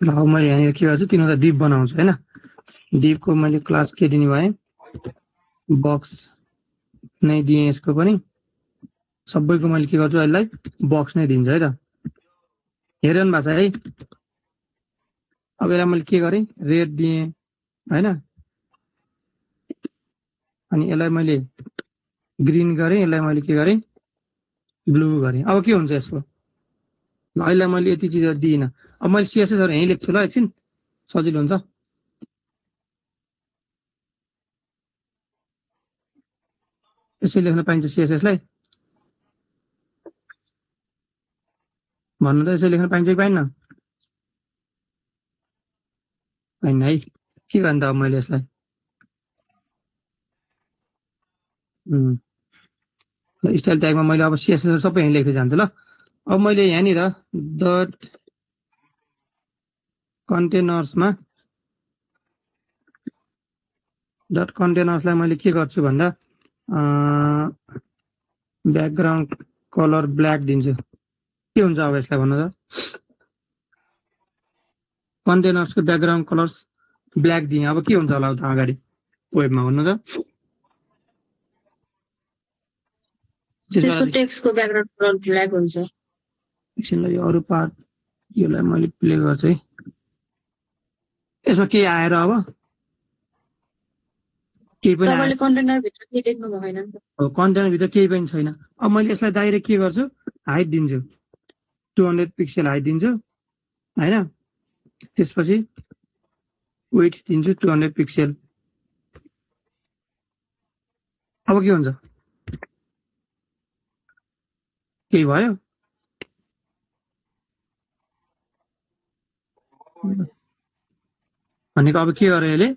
ल मैले यहाँनिर के गर्छु, तिनवटा डिप बनाउँछु हैन। डिपको मैले क्लास के दिने भएँ? बक्स नै दिएँ। यसको पनि सबैको मैले के गर्छु, यसलाई बक्स नै दिन्छु है त। हेरिरहनु भएको छ है। अब यसलाई मैले के गरेँ? रेड दिएँ हैन। अनि यसलाई मैले ग्रिन गरेँ, यसलाई मैले के गरेँ? ब्लू गरेँ। अब के हुन्छ यसको? ल अहिले मैले यति चिजहरू दिइनँ। अब मैले CSSहरू यहीँ लेख्छु ल, एकछिन सजिलो हुन्छ। यसरी लेख्न पाइन्छ CSSलाई? भन्नु त, यसरी लेख्न पाइन्छ कि पाइन्न? होइन है। के गर्ने त अब मैले यसलाई? स्टाइल ट्यागमा मैले अब CSS सबै यहीँ लेख्दै जान्छु ल। अब मैले यहाँनिर कन्टेनर्समा डट कन्टेनर्सलाई मैले के गर्छु भन्दा ब्याकग्राउन्ड कलर ब्ल्याक दिन्छु। के हुन्छ अब यसलाई भन्नु त? कन्टेनर्सको ब्याकग्राउन्ड कलर्स ब्ल्याक दिएँ, अब के हुन्छ होला उता अगाडि वेबमा भन्नु त? त्यसको टेक्स्टको ब्याकग्राउन्ड कलर ब्ल्याक हुन्छ। एकछिनलाई यो अरू पार्ट योलाई मैले प्ले गर्छु है। यसमा के आएर अब केही पनि तपाईँले कन्टेनर भित्र के देख्नु भएन नि त। कन्टेनर भित्र केही पनि छैन। अब मैले यसलाई डाइरेक्ट के गर्छु, हाइट दिन्छु, 200 पिक्सल हाइट दिन्छु हैन। त्यसपछि वेट दिन्छु 200 पिक्सल। अब के हुन्छ? केही भयो? भनेको अब के गर्यो यसले?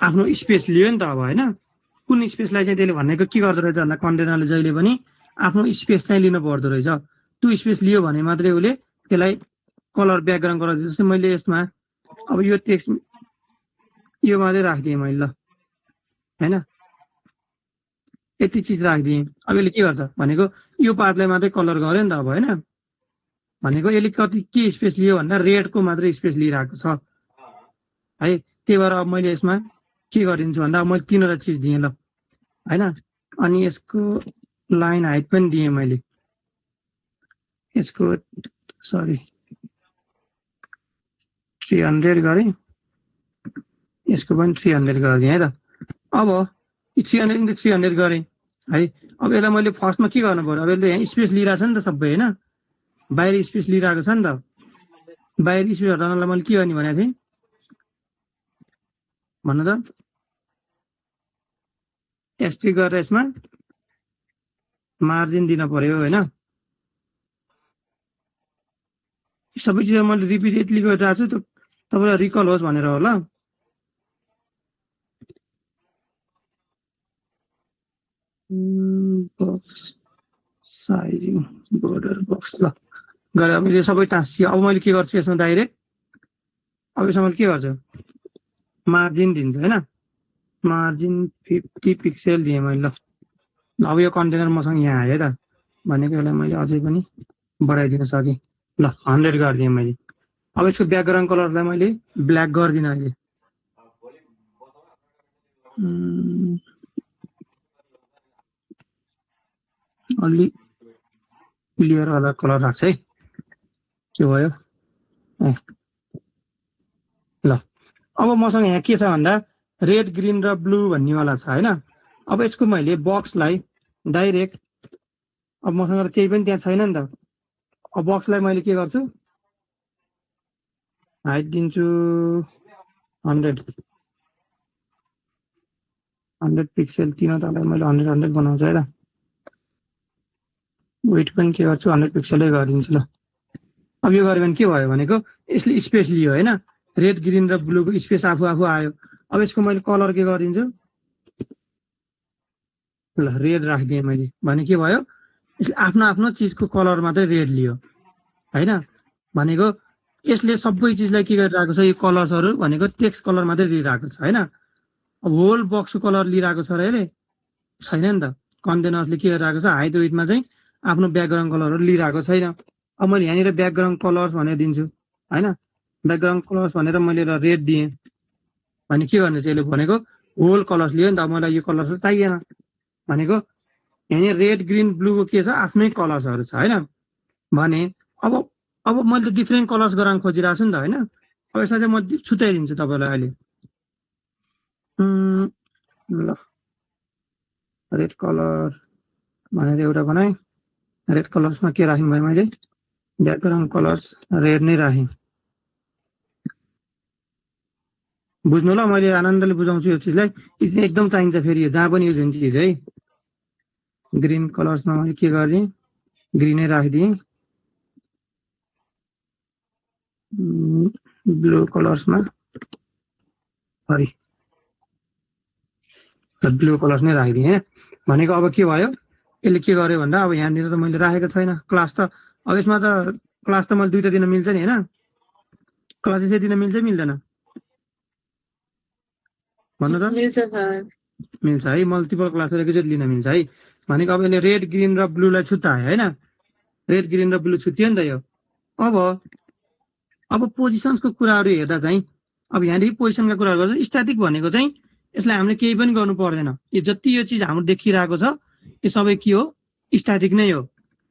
आफ्नो स्पेस लियो नि त अब हैन। कुन स्पेसलाई चाहिँ त्यसले भनेको के गर्दो रहेछ भन्दा कन्टेनरले जहिले पनि आफ्नो स्पेस चाहिँ लिनु पर्दो रहेछ। त्यो स्पेस लियो भने मात्रै उसले त्यसलाई कलर ब्याकग्राउन्ड कलर दिन्छ। जस्तै मैले यसमा अब यो टेक्स्ट यो मात्रै राखिदिएँ मैले ल हैन, यति चिज राखिदिएँ। अब यसले के गर्छ भनेको यो पार्टलाई मात्रै कलर गर्यो नि त अब हैन। भनेको यसले कति के स्पेस लियो भन्दा रेडको मात्रै स्पेस लिइरहेको छ है। त्यही भएर अब मैले यसमा के गरिदिन्छु भन्दा मैले 3वटा चिज दिएँ ल हैन। अनि यसको लाइन हाइट पनि दिएँ मैले, यसको सरी 300 गरेँ, यसको पनि 300 गरिदिएँ है त। अब 300 300 गरेँ है। अब यसलाई मैले फर्स्टमा के गर्नु पर्यो? अब यसले यहाँ स्पेस लिइरहेको छ नि त सबै हैन, बाहिर स्पेस लिइरहेको छ नि त। बाहिर स्पेस हटाउनलाई मैले के गर्ने भनेको थिएँ भन्नु त? एस्ट्रिक गरेर यसमा मार्जिन दिन पर्यो हैन। सबै चिज मैले रिपिटेडली गरिरहेको छु, तपाईँलाई रिकल होस् भनेर होला। बक्स साइजिङ बोर्डर बक्स ल गरे। अब यो सबै टाँसियो। अब मैले के गर्छु यसमा डाइरेक्ट, अब यसमा मैले के गर्छु मार्जिन दिन्छु हैन। मार्जिन 50 पिक्सल दिएँ मैले ल। अब यो कन्टेनर मसँग यहाँ आयो त, भनेको यसलाई मैले अझै पनि बढाइदिन सकेँ ल। 100 गरिदिएँ मैले। अब यसको ब्याकग्राउन्ड कलरलाई मैले ब्ल्याक गर्दिनँ अहिले। अलि क्लियर वाला कलर राख्छ है। के भयो ल। अब मसँग यहाँ के छ भन्दा रेड ग्रीन र ब्लू भन्नेवाला छ हैन। अब यसको मैले बक्सलाई डाइरेक्ट, अब मसँग त केही पनि त्यहाँ छैन नि त। अब बक्सलाई मैले के गर्छु, हाइट दिन्छु 100 पिक्सल। तीनवटालाई मैले 100 बनाउँछु है त। वेट पनि के गर्छु 100 पिक्सलै गरिदिन्छु ल। अब यो गऱ्यो भने के भयो भनेको यसले स्पेस लियो हैन। रेड ग्रीन र ब्लूको स्पेस आफू आफू आयो। अब यसको मैले कलर के गरिदिन्छु ल, रेड राखिदिएँ मैले। भने के भयो, यसले आफ्नो आफ्नो चिजको कलर मात्रै रेड लियो हैन। भनेको यसले सबै चिजलाई के गरिरहेको छ, यो कलर्सहरू भनेको टेक्स्ट कलर मात्रै लिइरहेको छ हैन। अब होल बक्सको कलर लिइरहेको छ र यसले छैन नि त। कन्टेनर्सले के गरिरहेको छ, हाइट वेटमा चाहिँ आफ्नो ब्याकग्राउन्ड कलरहरू लिइरहेको छैन। अब मैले यहाँनिर ब्याकग्राउन्ड कलर्स भनेर दिन्छु हैन। ब्याकग्राउन्ड कलर्स भनेर मैले रेड दिएँ भने के गर्ने चाहिँ यसले भनेको होल कलर्स लियो नि त। मलाई यो कलर्स चाहिएन भनेको यहाँनिर रेड ग्रीन ब्लूको के छ, आफ्नै कलर्सहरू छ हैन। भने अब मैले त डिफ्रेन्ट कलर्स गराउन खोजिरहेको छु नि त हैन। अब यसलाई चाहिँ म छुट्याइदिन्छु तपाईँलाई अहिले ल। रेड कलर भनेर एउटा बनाएँ। रेड कलर्समा के राखेँ भाइ मैले, ब्याकग्राउन्ड कलर्स रेड नै राखेँ। बुझ्नु ल, मैले आनन्दले बुझाउँछु यो चिजलाई। यो चाहिँ एकदम चाहिन्छ फेरि, यो जहाँ पनि युज हुने चिज है। ग्रीन कलर्समा मैले के गरिदिएँ, ग्रिनै राखिदिएँ। ब्लू कलर्समा सरी ब्लू कलर्स नै राखिदिएँ। भनेको अब के भयो, यसले के गर्यो भन्दा अब यहाँनिर त मैले राखेको छैन क्लास त। अब यसमा त क्लास त मैले 2टा दिन मिल्छ नि हैन। क्लासेस दिन मिल्छ मिल्दैन भन्नु त मिल्छ सर मिल्छ है मल्टिपल क्लासहरू एकैचोटि लिन मिल्छ है भनेको अब यसले रेड ग्रिन र ब्लूलाई छुट्यायो होइन रेड ग्रिन र ब्लू छुट्टियो नि त यो अब पोजिसन्सको कुराहरू हेर्दा चाहिँ अब यहाँदेखि पोजिसनका कुराहरू गर्छ स्ट्याटिक भनेको चाहिँ यसलाई हामीले केही पनि गर्नु पर्दैन यो जति यो चिज हाम्रो देखिरहेको छ यो सबै के हो स्ट्याटिक नै हो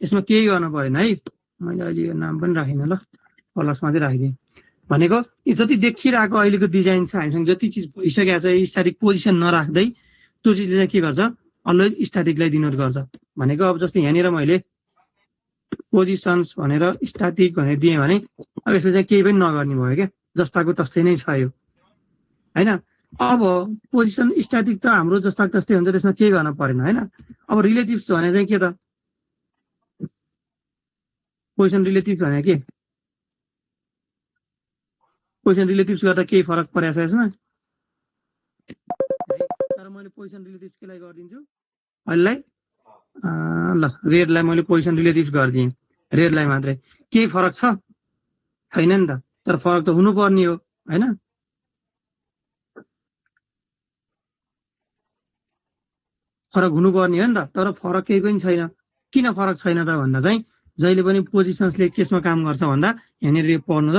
यसमा केही गर्नु परेन है मैले अहिले यो नाम पनि राखिनँ ल प्लसमा चाहिँ राखिदिएँ भनेको यो जति देखिरहेको अहिलेको डिजाइन छ हामीसँग जति चिज भइसकेको छ स्ट्याटिक पोजिसन नराख्दै त्यो चिजले चाहिँ के गर्छ अलवेज स्ट्याटिकलाई डिनोट गर्छ भनेको अब जस्तै यहाँनिर मैले पोजिसन्स भनेर स्ट्याटिक भनेर दिएँ भने अब यसले चाहिँ केही पनि नगर्ने भयो क्या जस्ताको तस्तै नै छ यो होइन अब पोजिसन स्ट्याटिक त हाम्रो जस्ताको तस्तै हुन्छ त्यसमा केही गर्न परेन होइन अब रिलेटिभ्स भने चाहिँ के त पोजिसन रिलेटिभ्स भने के पोजिसन रिलेटिभ्स गर्दा केही फरक परेको छ यसमा तर मैले पोजिसन रिलेटिभ्स केलाई गरिदिन्छु अहिलेलाई ल रेडलाई मैले पोजिसन रिलेटिभ्स गरिदिएँ रेडलाई मात्रै केही फरक छ छैन नि त तर फरक त हुनुपर्ने हो होइन फरक हुनुपर्ने हो नि त तर फरक केही पनि छैन किन फरक छैन त भन्दा चाहिँ जहिले पनि पोजिसन्सले केसमा काम गर्छ भन्दा यहाँनिर पढ्नु त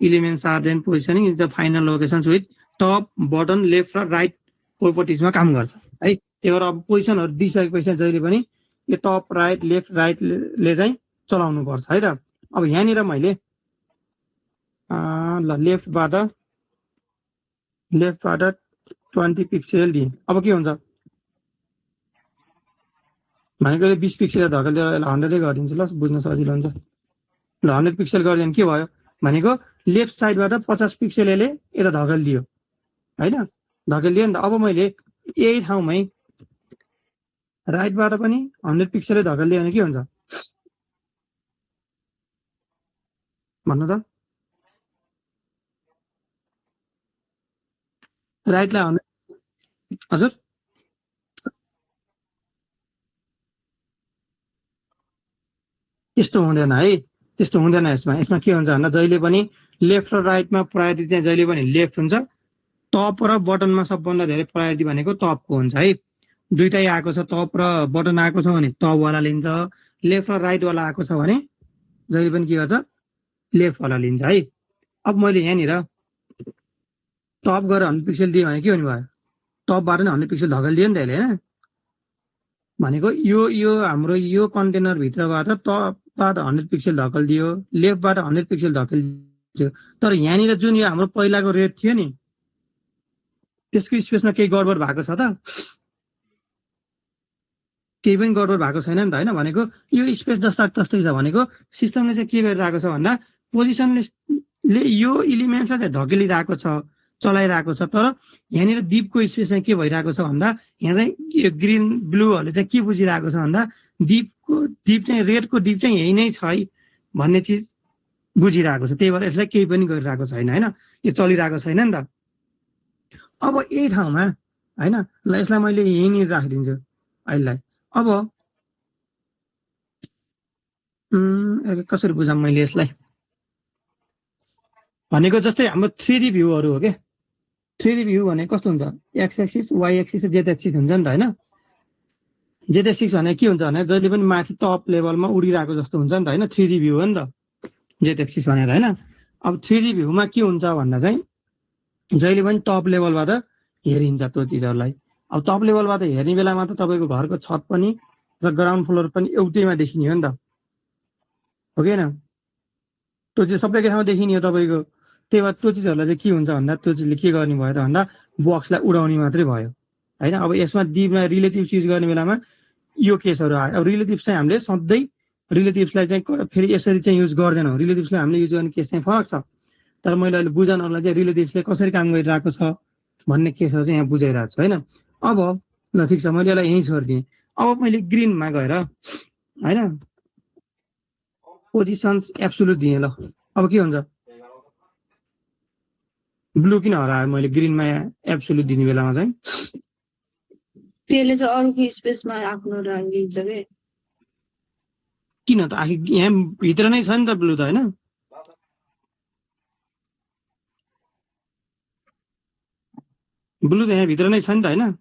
elements are then positioning is the final locations with top button left र राइट प्रोपर्टिजमा काम गर्छ है त्यही भएर अब पोजिसनहरू दिइसकेपछि जहिले पनि यो टप राइट लेफ्ट राइटले चाहिँ चलाउनु पर्छ है त अब यहाँनिर मैले ल लेफ्टबाट 20 पिक्सेल दिएँ अब के हुन्छ भनेको 20 पिक्सेल धकेलेर यसलाई 100 गरिदिन्छु ल बुझ्न सजिलो हुन्छ ल 100 पिक्सेल गरिदियो के भयो भनेको लेफ्ट साइडबाट 50 पिक्सेल यसले यता धकेलिदियो होइन धकेलिदियो नि त अब मैले यही ठाउँमै राइटबाट पनि 100 पिक्सेलै धकेलिदियो भने के हुन्छ भन्नु त राइटलाई 100 हजुर त्यस्तो हुँदैन है त्यस्तो हुँदैन यसमा के हुन्छ भन्दा जहिले पनि लेफ्ट र राइटमा प्रायोरिटी चाहिँ जहिले पनि लेफ्ट हुन्छ टप र बटनमा सबभन्दा धेरै प्रायोरिटी भनेको टपको हुन्छ है दुईटै आएको छ टप र बटन आएको छ भने टपवाला लिन्छ लेफ्ट र राइटवाला आएको छ भने जहिले पनि के गर्छ लेफ्टवाला लिन्छ है अब मैले यहाँनिर टप गरेर 100 पिक्सेल दिएँ भने के हुने भयो टपबाट नै 100 पिक्सेल धकेलिदियो नि त यसले होइन भनेको यो हाम्रो यो कन्टेनरभित्रबाट टपबाट 100 पिक्सेल धकेलिदियो लेफ्टबाट 100 पिक्सेल धकेलिदियो तर यहाँनिर जुन यो हाम्रो पहिलाको रेट थियो नि त्यसको स्पेसमा केही गडबड भएको छ त केही पनि गडबड भएको छैन नि त होइन भनेको यो स्पेस जस्ता तस्तै छ भनेको सिस्टमले चाहिँ के गरिरहेको छ भन्दा पोजिसनले यो इलिमेन्ट्सलाई चाहिँ धकेलिरहेको छ चलाइरहेको छ तर यहाँनिर दिपको स्पेस चाहिँ के भइरहेको छ भन्दा यहाँ चाहिँ यो ग्रिन ब्लूहरूले चाहिँ के बुझिरहेको छ भन्दा दिप चाहिँ रेडको दिप चाहिँ यही नै छ है भन्ने चिज बुझिरहेको छ त्यही भएर यसलाई केही पनि गरिरहेको छैन होइन यो चलिरहेको छैन नि त अब यही ठाउँमा होइन ल यसलाई मैले यहीँनिर राखिदिन्छु अहिलेलाई अब कसरी बुझाऊँ मैले यसलाई भनेको जस्तै हाम्रो 3D भ्यूहरू हो क्या 3D भ्यू भने कस्तो हुन्छ एक्स एक्सिस वाइ एक्सिस र जेड एक्सिस हुन्छ नि त होइन जेड एक्सिस भने के हुन्छ भने जहिले पनि माथि टप लेभलमा उडिरहेको जस्तो हुन्छ नि त होइन 3D भ्यू हो नि त जेड एक्सिस भनेर होइन अब 3D भ्यूमा के हुन्छ भन्दा चाहिँ जहिले पनि टप लेभलबाट हेरिन्छ त्यो चिजहरूलाई अब टप लेभलबाट हेर्ने बेलामा त तपाईँको घरको छत पनि र ग्राउन्ड फ्लोर पनि एउटैमा देखिने हो नि त हो कि होइन त्यो चाहिँ सबैको ठाउँमा देखिने हो तपाईँको त्यही भएर त्यो चिजहरूलाई चाहिँ के हुन्छ भन्दा त्यो चिजले के गर्ने भयो त भन्दा बक्सलाई उडाउने मात्रै भयो होइन अब यसमा दिपमा रिलेटिभ्स युज गर्ने बेलामा यो केसहरू आयो अब रिलेटिभ्स चाहिँ हामीले सधैँ रिलेटिभ्सलाई चाहिँ फेरि यसरी चाहिँ युज गर्दैनौँ रिलेटिभ्सलाई हामीले युज गर्ने केस चाहिँ फरक छ तर मैले अहिले बुझाउनलाई चाहिँ रिलेटिभ्सले कसरी काम गरिरहेको छ भन्ने केसहरू चाहिँ यहाँ बुझाइरहेको छु होइन अब ल ठिक छ मैले यसलाई यहीँ छोडिदिएँ अब मैले ग्रिनमा गएर होइन पोजिसन्स एब्सोल्युट दिएँ ल अब के हुन्छ ब्लू किन हरायो मैले ग्रिनमा एब्सोल्युट दिने बेलामा चाहिँ त्यसले चाहिँ अरूको स्पेसमा आफ्नो राखिदिन्छ के किन त आखिर यहाँ भित्र नै छ नि त ब्लू त होइन ब्लू त यहाँभित्र नै छ नि त होइन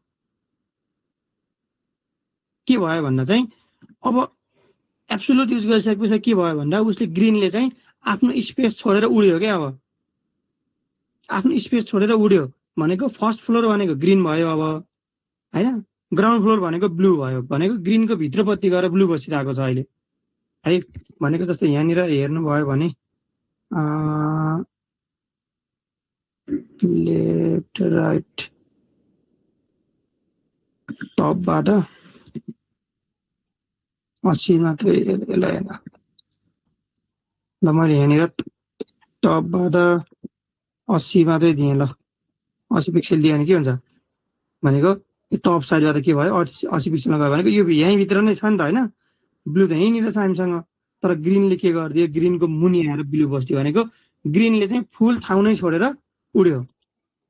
के भयो भन्दा चाहिँ अब एब्सोल्युट युज गरिसकेपछि के भयो भन्दा उसले ग्रिनले चाहिँ आफ्नो स्पेस छोडेर उड्यो क्या अब आफ्नो स्पेस छोडेर उड्यो भनेको फर्स्ट फ्लोर भनेको ग्रिन भयो अब होइन ग्राउन्ड फ्लोर भनेको ब्लू भयो भनेको ग्रिनको भित्रपट्टि गएर ब्लू बसिरहेको छ अहिले है भनेको जस्तो यहाँनिर हेर्नुभयो भने लेफ्ट राइट टपबाट 80 मात्रै यसलाई हेर्न ल मैले यहाँनिर टपबाट 80 मात्रै दिएँ ल 80 पिक्सल दिएँ भने के हुन्छ भनेको टप साइडबाट के भयो 80 पिक्सलमा गयो भनेको यो यहीँभित्र नै छ नि त होइन ब्लू त यहीँनिर छ हामीसँग तर ग्रिनले के गरिदियो ग्रिनको मुनि आएर ब्लू बस्दियो भनेको ग्रिनले चाहिँ फुल ठाउँ नै छोडेर उड्यो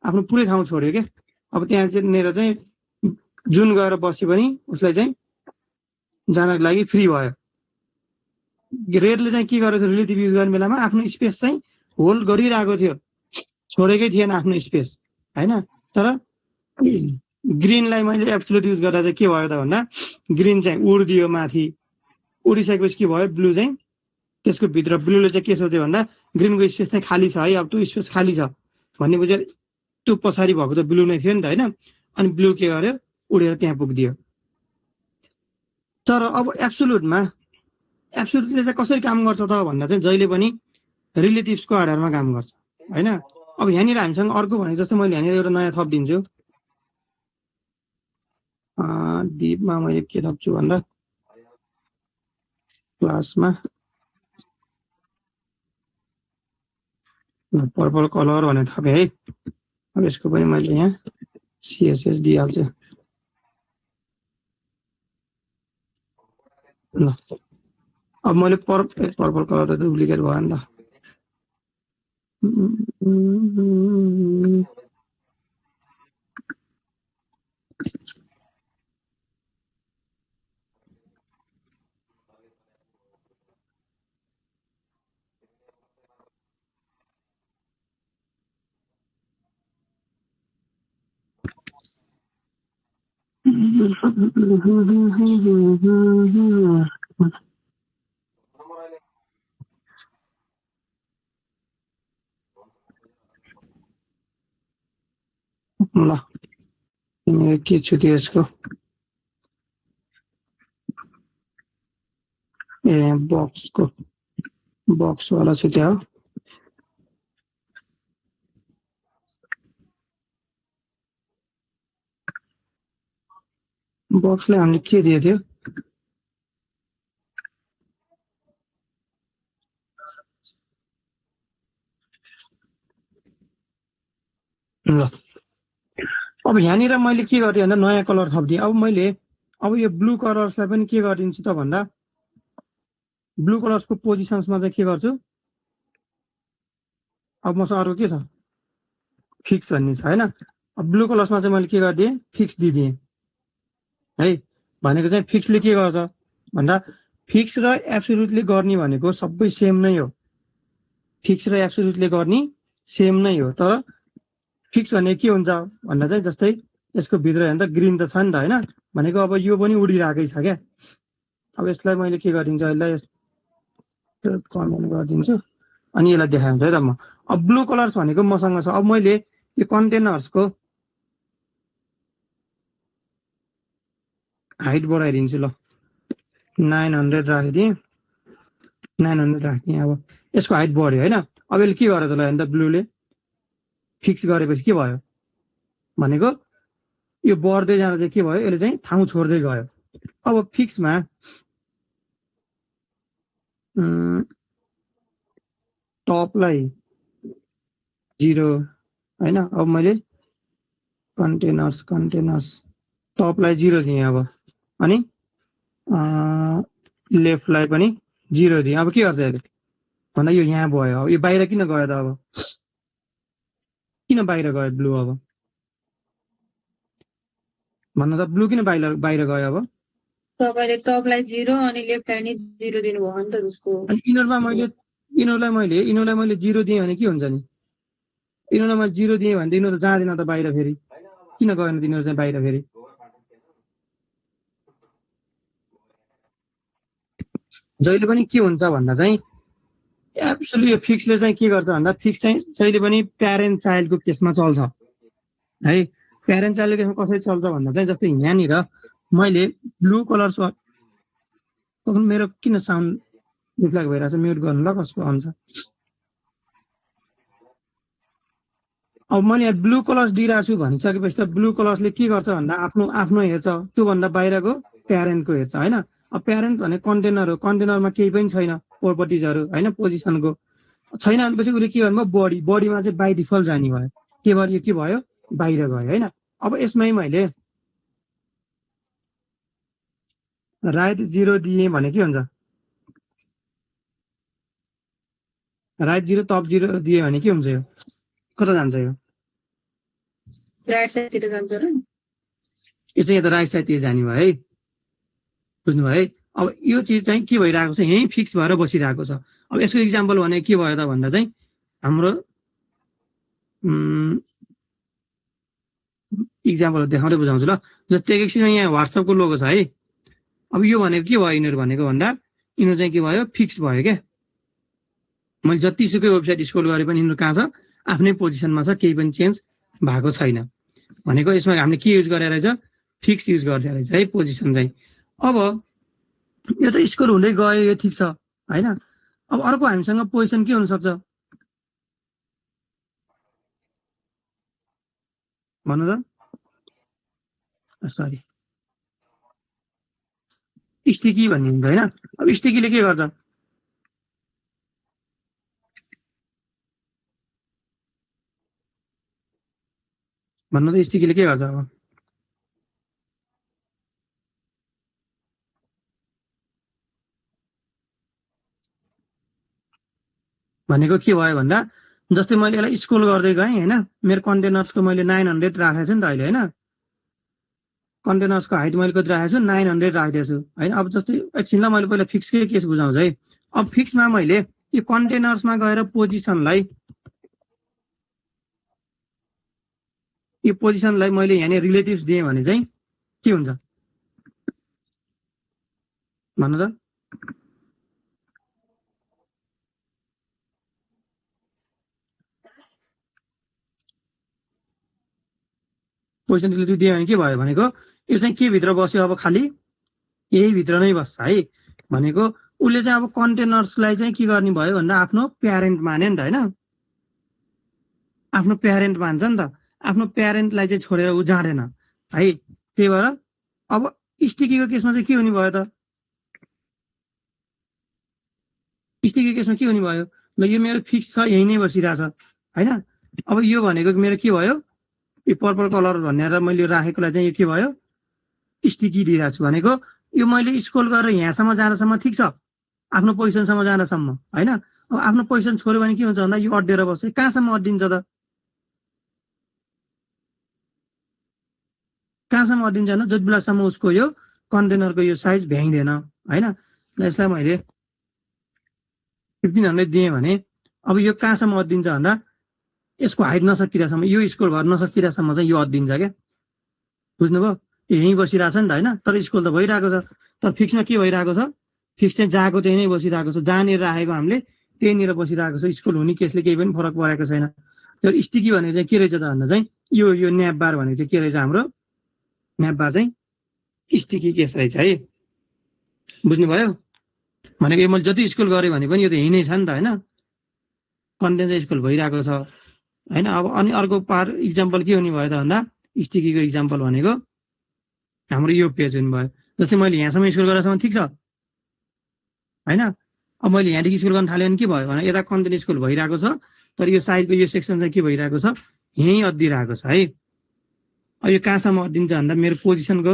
आफ्नो पुरै ठाउँ छोड्यो क्या अब त्यहाँनिर चाहिँ जुन गएर बस्यो भने उसलाई चाहिँ जानको लागि फ्री भयो रेडले चाहिँ के गरेको थियो रिलेटिभ युज गर्ने बेलामा आफ्नो स्पेस चाहिँ होल्ड गरिरहेको थियो छोडेकै थिएन आफ्नो स्पेस होइन तर ग्रिनलाई मैले एब्सोल्युट युज गर्दा चाहिँ के भयो त भन्दा ग्रिन चाहिँ उड्दियो माथि उडिसकेपछि के भयो ब्लू चाहिँ त्यसको भित्र ब्लूले चाहिँ के सोच्यो भन्दा ग्रिनको स्पेस चाहिँ खाली छ है अब त्यो स्पेस खाली छ भनेपछि त्यो पछाडि भएको त ब्लू नै थियो नि त होइन अनि ब्लू के गर्यो उडेर त्यहाँ पुगिदियो तर अब एब्सोल्युटले चाहिँ कसरी काम गर्छ त भन्दा चाहिँ जहिले पनि रिलेटिभ्सको आधारमा काम गर्छ होइन अब यहाँनिर हामीसँग अर्को भने जस्तो मैले यहाँनिर एउटा नयाँ थप दिन्छु डिपमा मैले के थप्छु भन्दा क्लासमा पर्पल कलर भनेर थपेँ है अब यसको पनि मैले यहाँ सिएसएस दिइहाल्छु ल अब मैले पर्पल कलर त डुप्लिकेट भयो नि त ल के छु त्यसको ए बक्स वाला छु त्यहाँ बक्सले हामीले के दिएको थियो ल अब यहाँनिर मैले के गरेँ भन्दा नयाँ कलर थपिदिएँ अब यो ब्लू कलर्सलाई पनि के गरिदिन्छु त भन्दा ब्लू कलर्सको पोजिसन्समा चाहिँ के गर्छु अब मसँग अर्को के छ फिक्स भन्ने छ होइन अब ब्लू कलर्समा चाहिँ मैले के गरिदिएँ फिक्स दिइदिएँ है भनेको चाहिँ फिक्सले के गर्छ भन्दा फिक्स र एब्सोल्युटले गर्ने भनेको सबै सेम नै हो फिक्स र एब्सोल्युटले गर्ने सेम नै हो तर फिक्स भनेको के हुन्छ भन्दा चाहिँ जस्तै यसको भित्र हेर्दा ग्रिन त छ नि त होइन भनेको अब यो पनि उडिरहेकै छ क्या अब यसलाई मैले के गरिदिन्छु यसलाई कमेन्ट गरिदिन्छु अनि यसलाई देखाउँछु है त म अब ब्लू कलर्स भनेको मसँग छ अब मैले यो कन्टेनर्सको हाइट बढाइदिन्छु ल 900 राखिदिएँ 900 राखिदिएँ अब यसको हाइट बढ्यो होइन अब यसले के गर्यो त ल हेर्दा ब्लूले फिक्स गरेपछि के भयो भनेको यो बढ्दै जाँदा चाहिँ के भयो यसले चाहिँ ठाउँ छोड्दै गयो अब फिक्समा टपलाई 0 होइन अब मैले कन्टेनर्स टपलाई 0 दिएँ अब अनि लेफ्टलाई पनि 0 दिएँ अब के गर्छ यसले भन्दा यो यहाँ भयो अब यो बाहिर किन गयो त अब किन बाहिर गयो ब्लू अब भन्नु त ब्लू किन बाहिर गयो अब तपाईले टपलाई 0 अनि लेफ्टलाई नि 0 दिनुभयो नि त उसको अनि यिनीहरूलाई मैले 0 दिएँ भने के हुन्छ नि यिनीहरूलाई मैले 0 दिएँ भने त यिनीहरू जाँदैन त बाहिर फेरि किन गएन तिनीहरू चाहिँ बाहिर फेरि जहिले पनि के हुन्छ भन्दा चाहिँ एब्सोल्युट यो फिक्सले चाहिँ के गर्छ भन्दा फिक्स चाहिँ जहिले पनि प्यारेन्ट चाइल्डको केसमा चल्छ है प्यारेन्ट चाइल्डको केसमा कसरी चल्छ भन्दा चाहिँ जस्तै यहाँनिर मैले ब्लू कलर सर्ट मेरो किन साउन्ड रिफ्लेक्ट भइरहेछ म्युट गर्नु ल कसको आउँछ अब मैले यहाँ ब्लू कलर्स दिइरहेको छु भनिसकेपछि त ब्लू कलर्सले के गर्छ भन्दा आफ्नो आफ्नो हेर्छ त्योभन्दा बाहिरको प्यारेन्टको हेर्छ होइन अब प्यारेन्ट भने कन्टेनर हो कन्टेनरमा केही पनि छैन प्रोपर्टिजहरू होइन पोजिसनको छैन भनेपछि उसले के गर्नुभयो बडीमा चाहिँ बाई डिफल्ट जाने भयो के भयो यो के भयो बाहिर गयो होइन अब यसमै मैले राइट 0 दिएँ भने के हुन्छ राइट 0 टप 0 दिएँ भने के हुन्छ यो कता जान्छ यो राइट साइडतिर जान्छ र यो चाहिँ यता राइट साइडतिर जाने भयो है बुझ्नुभयो है अब यो चिज चाहिँ के भइरहेको छ यहीँ फिक्स भएर बसिरहेको छ अब यसको इक्जाम्पल भने के भयो त भन्दा चाहिँ हाम्रो इक्जाम्पल देखाउँदै बुझाउँछु ल जस्तै एकछिनमा यहाँ व्हाट्सएपको लोगो छ है अब यो भनेको के भयो यिनीहरू भनेको भन्दा यिनीहरू चाहिँ के भयो फिक्स भयो क्या मैले जतिसुकै वेबसाइट स्क्रोल गरे पनि यिनीहरू कहाँ छ आफ्नै पोजिसनमा छ केही पनि चेन्ज भएको छैन भनेको यसमा हामीले के युज गरेर रहेछ फिक्स युज गर्दै रहेछ है पोजिसन चाहिँ अब यो त स्कोर हुँदै गयो यो ठिक छ होइन अब अर्को हामीसँग पोजिसन के हुनसक्छ भन्नु त सरी स्टिकी भन्ने हुन्छ होइन अब स्टिकीले के गर्छ भन्नु त स्टिकीले के गर्छ अब भनेको के भयो भन्दा जस्तै मैले यसलाई स्क्रोल गर्दै गएँ होइन मेरो कन्टेनर्सको मैले 900 राखेको छु नि त अहिले होइन कन्टेनर्सको हाइट मैले कति राखेको छु 900 राखिदिएको छु होइन अब जस्तै एकछिनलाई मैले पहिला फिक्सकै केस बुझाउँछु है अब फिक्समा मैले यो कन्टेनर्समा गएर पोजिसनलाई मैले यहाँनिर रिलेटिभ्स दिएँ भने चाहिँ के हुन्छ भन्नु त पोजिसन रिलेटिभ दियो भने के भयो भनेको यो चाहिँ के भित्र बस्यो अब खालि यही भित्र नै बस्छ है भनेको उसले चाहिँ अब कन्टेनर्सलाई चाहिँ के गर्ने भयो भन्दा आफ्नो प्यारेन्ट मान्यो नि त होइन आफ्नो प्यारेन्ट मान्छ नि त आफ्नो प्यारेन्टलाई चाहिँ छोडेर ऊ जाँदैन है त्यही भएर अब स्टिकीको केसमा चाहिँ के हुने भयो त स्टिकीको केसमा के हुने भयो ल यो मेरो फिक्स छ यही नै बसिरहेछ होइन अब यो भनेको मेरो के भयो यो पर्पल कलर भनेर मैले राखेकोलाई चाहिँ यो के भयो स्टिकी दिइरहेको छु भनेको यो मैले स्क्रोल गरेर यहाँसम्म जाँदासम्म ठिक छ आफ्नो पोजिसनसम्म जाँदासम्म होइन अब आफ्नो पोजिसन छोड्यो भने के हुन्छ भन्दा यो अड्डेर बस्छ कहाँसम्म अड्डिन्छ त कहाँसम्म अड्डिन्छ भने जति बेलासम्म उसको यो कन्टेनरको यो साइज भ्याइँदैन होइन यसलाई मैले 1500 दिएँ भने अब यो कहाँसम्म अड्डिन्छ भन्दा यसको हाइट नसकिरहेसम्म यो स्क्रोल भएर नसकिरहेसम्म चाहिँ यो अड्डिन्छ क्या बुझ्नुभयो यहीँ बसिरहेछ नि त होइन तर स्क्रोल त भइरहेको छ तर फिक्समा के भइरहेको छ फिक्स चाहिँ जहाँको त्यही नै बसिरहेको छ जहाँनिर राखेको हामीले त्यहीँनिर बसिरहेको छ स्क्रोल हुने केसले केही पनि फरक परेको छैन तर स्टिकी भनेको चाहिँ के रहेछ त भन्दा चाहिँ यो न्याप बार भनेको चाहिँ के रहेछ हाम्रो न्याप बार चाहिँ स्टिकी केस रहेछ है बुझ्नुभयो भनेको यो मैले जति स्क्रोल गरेँ भने पनि यो त यही नै छ नि त होइन कन्टेन्ट चाहिँ स्क्रोल भइरहेको छ होइन अब अनि अर्को पार्ट इक्जाम्पल के हुने भयो त भन्दा स्टिकीको इक्जाम्पल भनेको हाम्रो यो पेज हुने भयो जस्तै मैले यहाँसम्म स्क्रोल गरेसम्म ठिक छ होइन अब मैले यहाँदेखि स्क्रोल गर्न थाल्यो भने के भयो भने यता कन्टेन्ट स्क्रोल भइरहेको छ तर यो साइडको यो सेक्सन चाहिँ के भइरहेको छ यहीँ अड्दिरहेको छ है अब यो कहाँसम्म अड्दिन्छ भन्दा मेरो पोजिसनको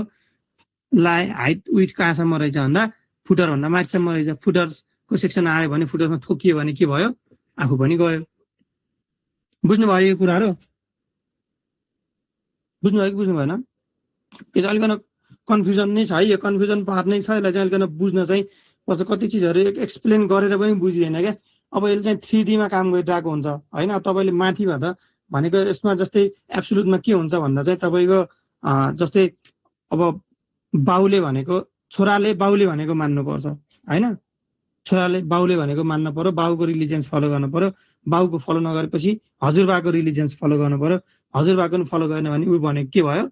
हाइट विथ कहाँसम्म रहेछ भन्दा फुटरभन्दा माथिसम्म रहेछ फुटरको सेक्सन आयो भने फुटरमा थोकियो भने के भयो आफू पनि गयो बुझ्नुभयो यो कुराहरू बुझ्नुभयो कि बुझ्नु भएन यो चाहिँ अलिकन कन्फ्युजन नै छ है यो कन्फ्युजन पार्ट नै छ यसलाई चाहिँ अलिकन बुझ्न चाहिँ पर्छ कति चिजहरू एक्सप्लेन गरेर पनि बुझिँदैन क्या अब यसले चाहिँ 3D मा काम गरिरहेको हुन्छ होइन अब तपाईँले माथिबाट भनेको यसमा जस्तै एब्सोल्युटमा के हुन्छ भन्दा चाहिँ तपाईँको जस्तै अब बाउले भनेको छोराले बाउले भनेको मान्नुपर्छ होइन, छोराले बाउले भनेको मान्न पर्यो, बाउको रिलिजियन्स फलो गर्नु पर्यो, बाउको फलो नगरेपछि हजुरबाको रिलिजियन्स फलो गर्नु पर्यो, हजुरबाको पनि फलो गरेन भने ऊ भनेको के भयो,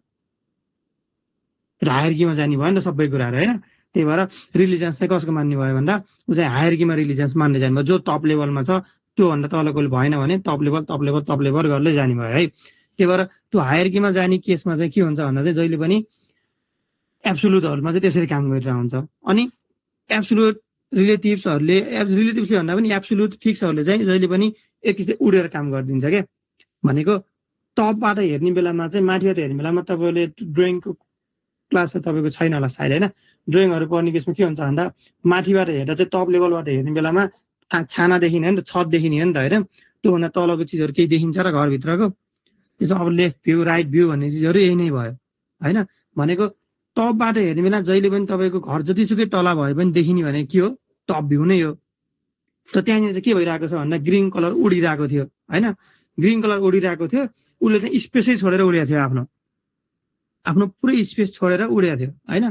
हायरकीमा जाने भयो नि त सबै कुराहरू होइन। त्यही भएर रिलिजियन्स चाहिँ कसको मान्ने भयो भन्दा ऊ चाहिँ हायरकीमा रिलिजियन्स मान्ने जाने भयो, जो टप लेभलमा छ त्योभन्दा तलको भएन भने टप लेभल गर्दै जाने भयो है। त्यही भएर त्यो हायरकीमा जाने केसमा चाहिँ के हुन्छ भन्दा चाहिँ जहिले पनि एब्सोल्युटहरूमा चाहिँ त्यसरी काम गरिरहेको हुन्छ। अनि एब्सोल्युट रिलेटिभ्सले भन्दा पनि एब्सोल्युट फिक्सहरूले चाहिँ जहिले पनि एक किसिमले उडेर काम गरिदिन्छ क्या। भनेको टपबाट हेर्ने बेलामा चाहिँ माथिबाट हेर्ने बेलामा तपाईँले ड्रइङको क्लास चाहिँ तपाईँको छैन होला सायद होइन, ड्रइङहरू पढ्ने केसमा के हुन्छ भन्दा माथिबाट हेर्दा चाहिँ टप लेभलबाट हेर्ने बेलामा छाना देखिने हो नि त, छत देखिने हो नि त होइन, त्योभन्दा तलको चिजहरू केही देखिन्छ र घरभित्रको त्यसमा अब लेफ्ट भ्यू राइट भ्यू भन्ने चिजहरू यही नै भयो होइन। भनेको टपबाट हेर्ने बेला जहिले पनि तपाईँको घर जतिसुकै तल भए पनि देखिने भनेको के हो, टप भ्यू नै हो। त त्यहाँनिर चाहिँ के भइरहेको छ भन्दा ग्रिन कलर उडिरहेको थियो होइन, ग्रिन कलर उडिरहेको थियो, उसले चाहिँ स्पेसै छोडेर उडेको थियो, आफ्नो पुरै स्पेस छोडेर उडेको थियो होइन।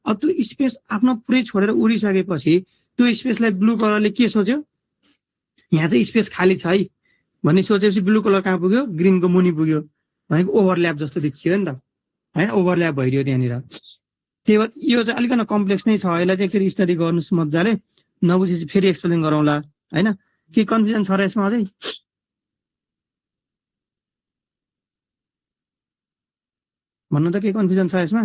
अब त्यो स्पेस आफ्नो पुरै छोडेर उडिसकेपछि त्यो स्पेसलाई ब्लू कलरले के सोच्यो, यहाँ चाहिँ स्पेस खाली छ है भन्ने सोचेपछि ब्लू कलर कहाँ पुग्यो, ग्रिनको मुनि पुग्यो, भनेको ओभरल्याप जस्तो देखियो नि त होइन, ओभरल्याप भइदियो त्यहाँनिर। त्यही भएर यो चाहिँ अलिकति कम्प्लेक्स नै छ, यसलाई चाहिँ एकचोटि स्टडी गर्नुहोस् मजाले, नबुझेपछि फेरि एक्सप्लेन गरौँला होइन। के कन्फ्युजन छ र यसमा अझै? भन्नु त के कन्फ्युजन छ यसमा?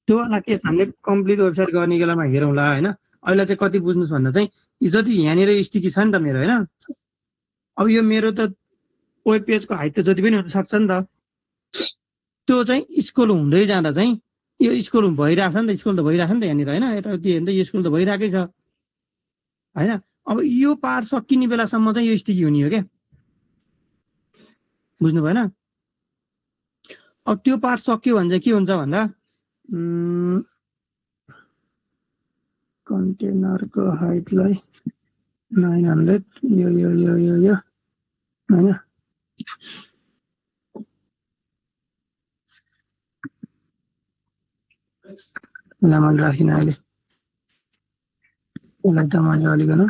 त्यो वाला केस हामीले कम्प्लिट वेबसाइट गर्ने बेलामा हेरौँला होइन। अहिले चाहिँ कति बुझ्नुहोस् भन्दा चाहिँ जति यहाँनिर स्टिकी छ नि त मेरो होइन, अब यो मेरो त वेब पेजको हाइट त जति पनि हुन सक्छ नि त, त्यो चाहिँ स्क्रोल हुँदै जाँदा चाहिँ यो स्क्रोल भइरहेछ नि त, स्क्रोल त भइरहेछ नि त यहाँनिर होइन, यताउति हेर्दा यो स्क्रोल त भइरहेकै छ होइन। अब यो पार्ट सकिने बेलासम्म चाहिँ यो स्टिकी हुने हो क्या, बुझ्नु भएन? अब त्यो पार्ट सक्यो भने चाहिँ के हुन्छ भन्दा कन्टेनरको हाइटलाई 900 यो यो यो यो यो होइन, मैले राखिनँ अहिले, यसलाई त मैले अलिकन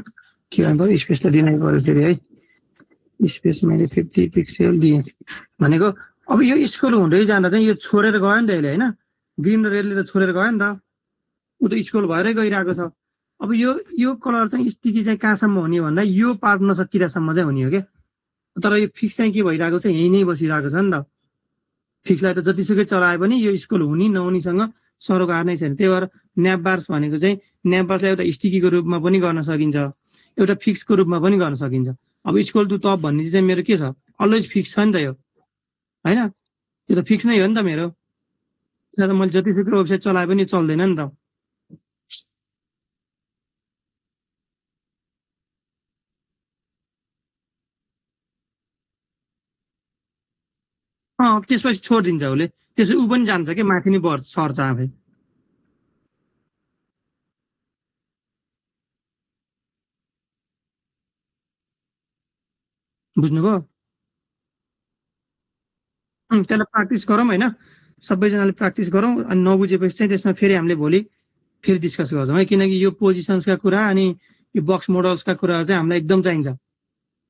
के गर्नु पऱ्यो, स्पेस त दिनै पऱ्यो फेरि है, स्पेस मैले 50 पिक्सेल दिएँ। भनेको अब यो स्क्रोल हुँदै जाँदा चाहिँ यो छोडेर गयो नि त यसले होइन, ग्रिन र रेडले त छोडेर गयो नि त, ऊ त स्क्रोल भएरै गइरहेको छ। अब यो कलर चाहिँ स्टिकी चाहिँ कहाँसम्म हुने भन्दा यो पार्ट नसकिरहेसम्म चाहिँ हुने हो क्या। तर यो फिक्स चाहिँ के भइरहेको छ, यहीँ नै बसिरहेको छ नि त, फिक्सलाई त जतिसुकै चलाए पनि यो स्क्रोल हुने नहुनेसँग सरोकार नै छैन। त्यही भएर न्यापबार्स भनेको चाहिँ न्यापबार्सलाई एउटा स्टिकीको रूपमा पनि गर्न सकिन्छ, एउटा फिक्सको रूपमा पनि गर्न सकिन्छ। अब स्क्रोल टु टप भन्ने चाहिँ मेरो के छ, अलवेज फिक्स छ नि त यो होइन, यो त फिक्स नै हो नि त मेरो, मैले जतिसुकै वेबसाइट चलाए पनि चल्दैन नि त। त्यसपछि छोडिदिन्छ उसले, त्यसपछि ऊ पनि जान्छ क्या माथि नै सर्छ आफै, बुझ्नुभयो? त्यसलाई प्र्याक्टिस गरौँ होइन, सबैजनाले प्र्याक्टिस गरौँ। अनि नबुझेपछि चाहिँ त्यसमा फेरि हामीले भोलि फेरि डिस्कस गर्छौँ है, किनकि यो पोजिसन्सका कुरा अनि यो बक्स मोडल्सका कुराहरू चाहिँ हामीलाई एकदम चाहिन्छ।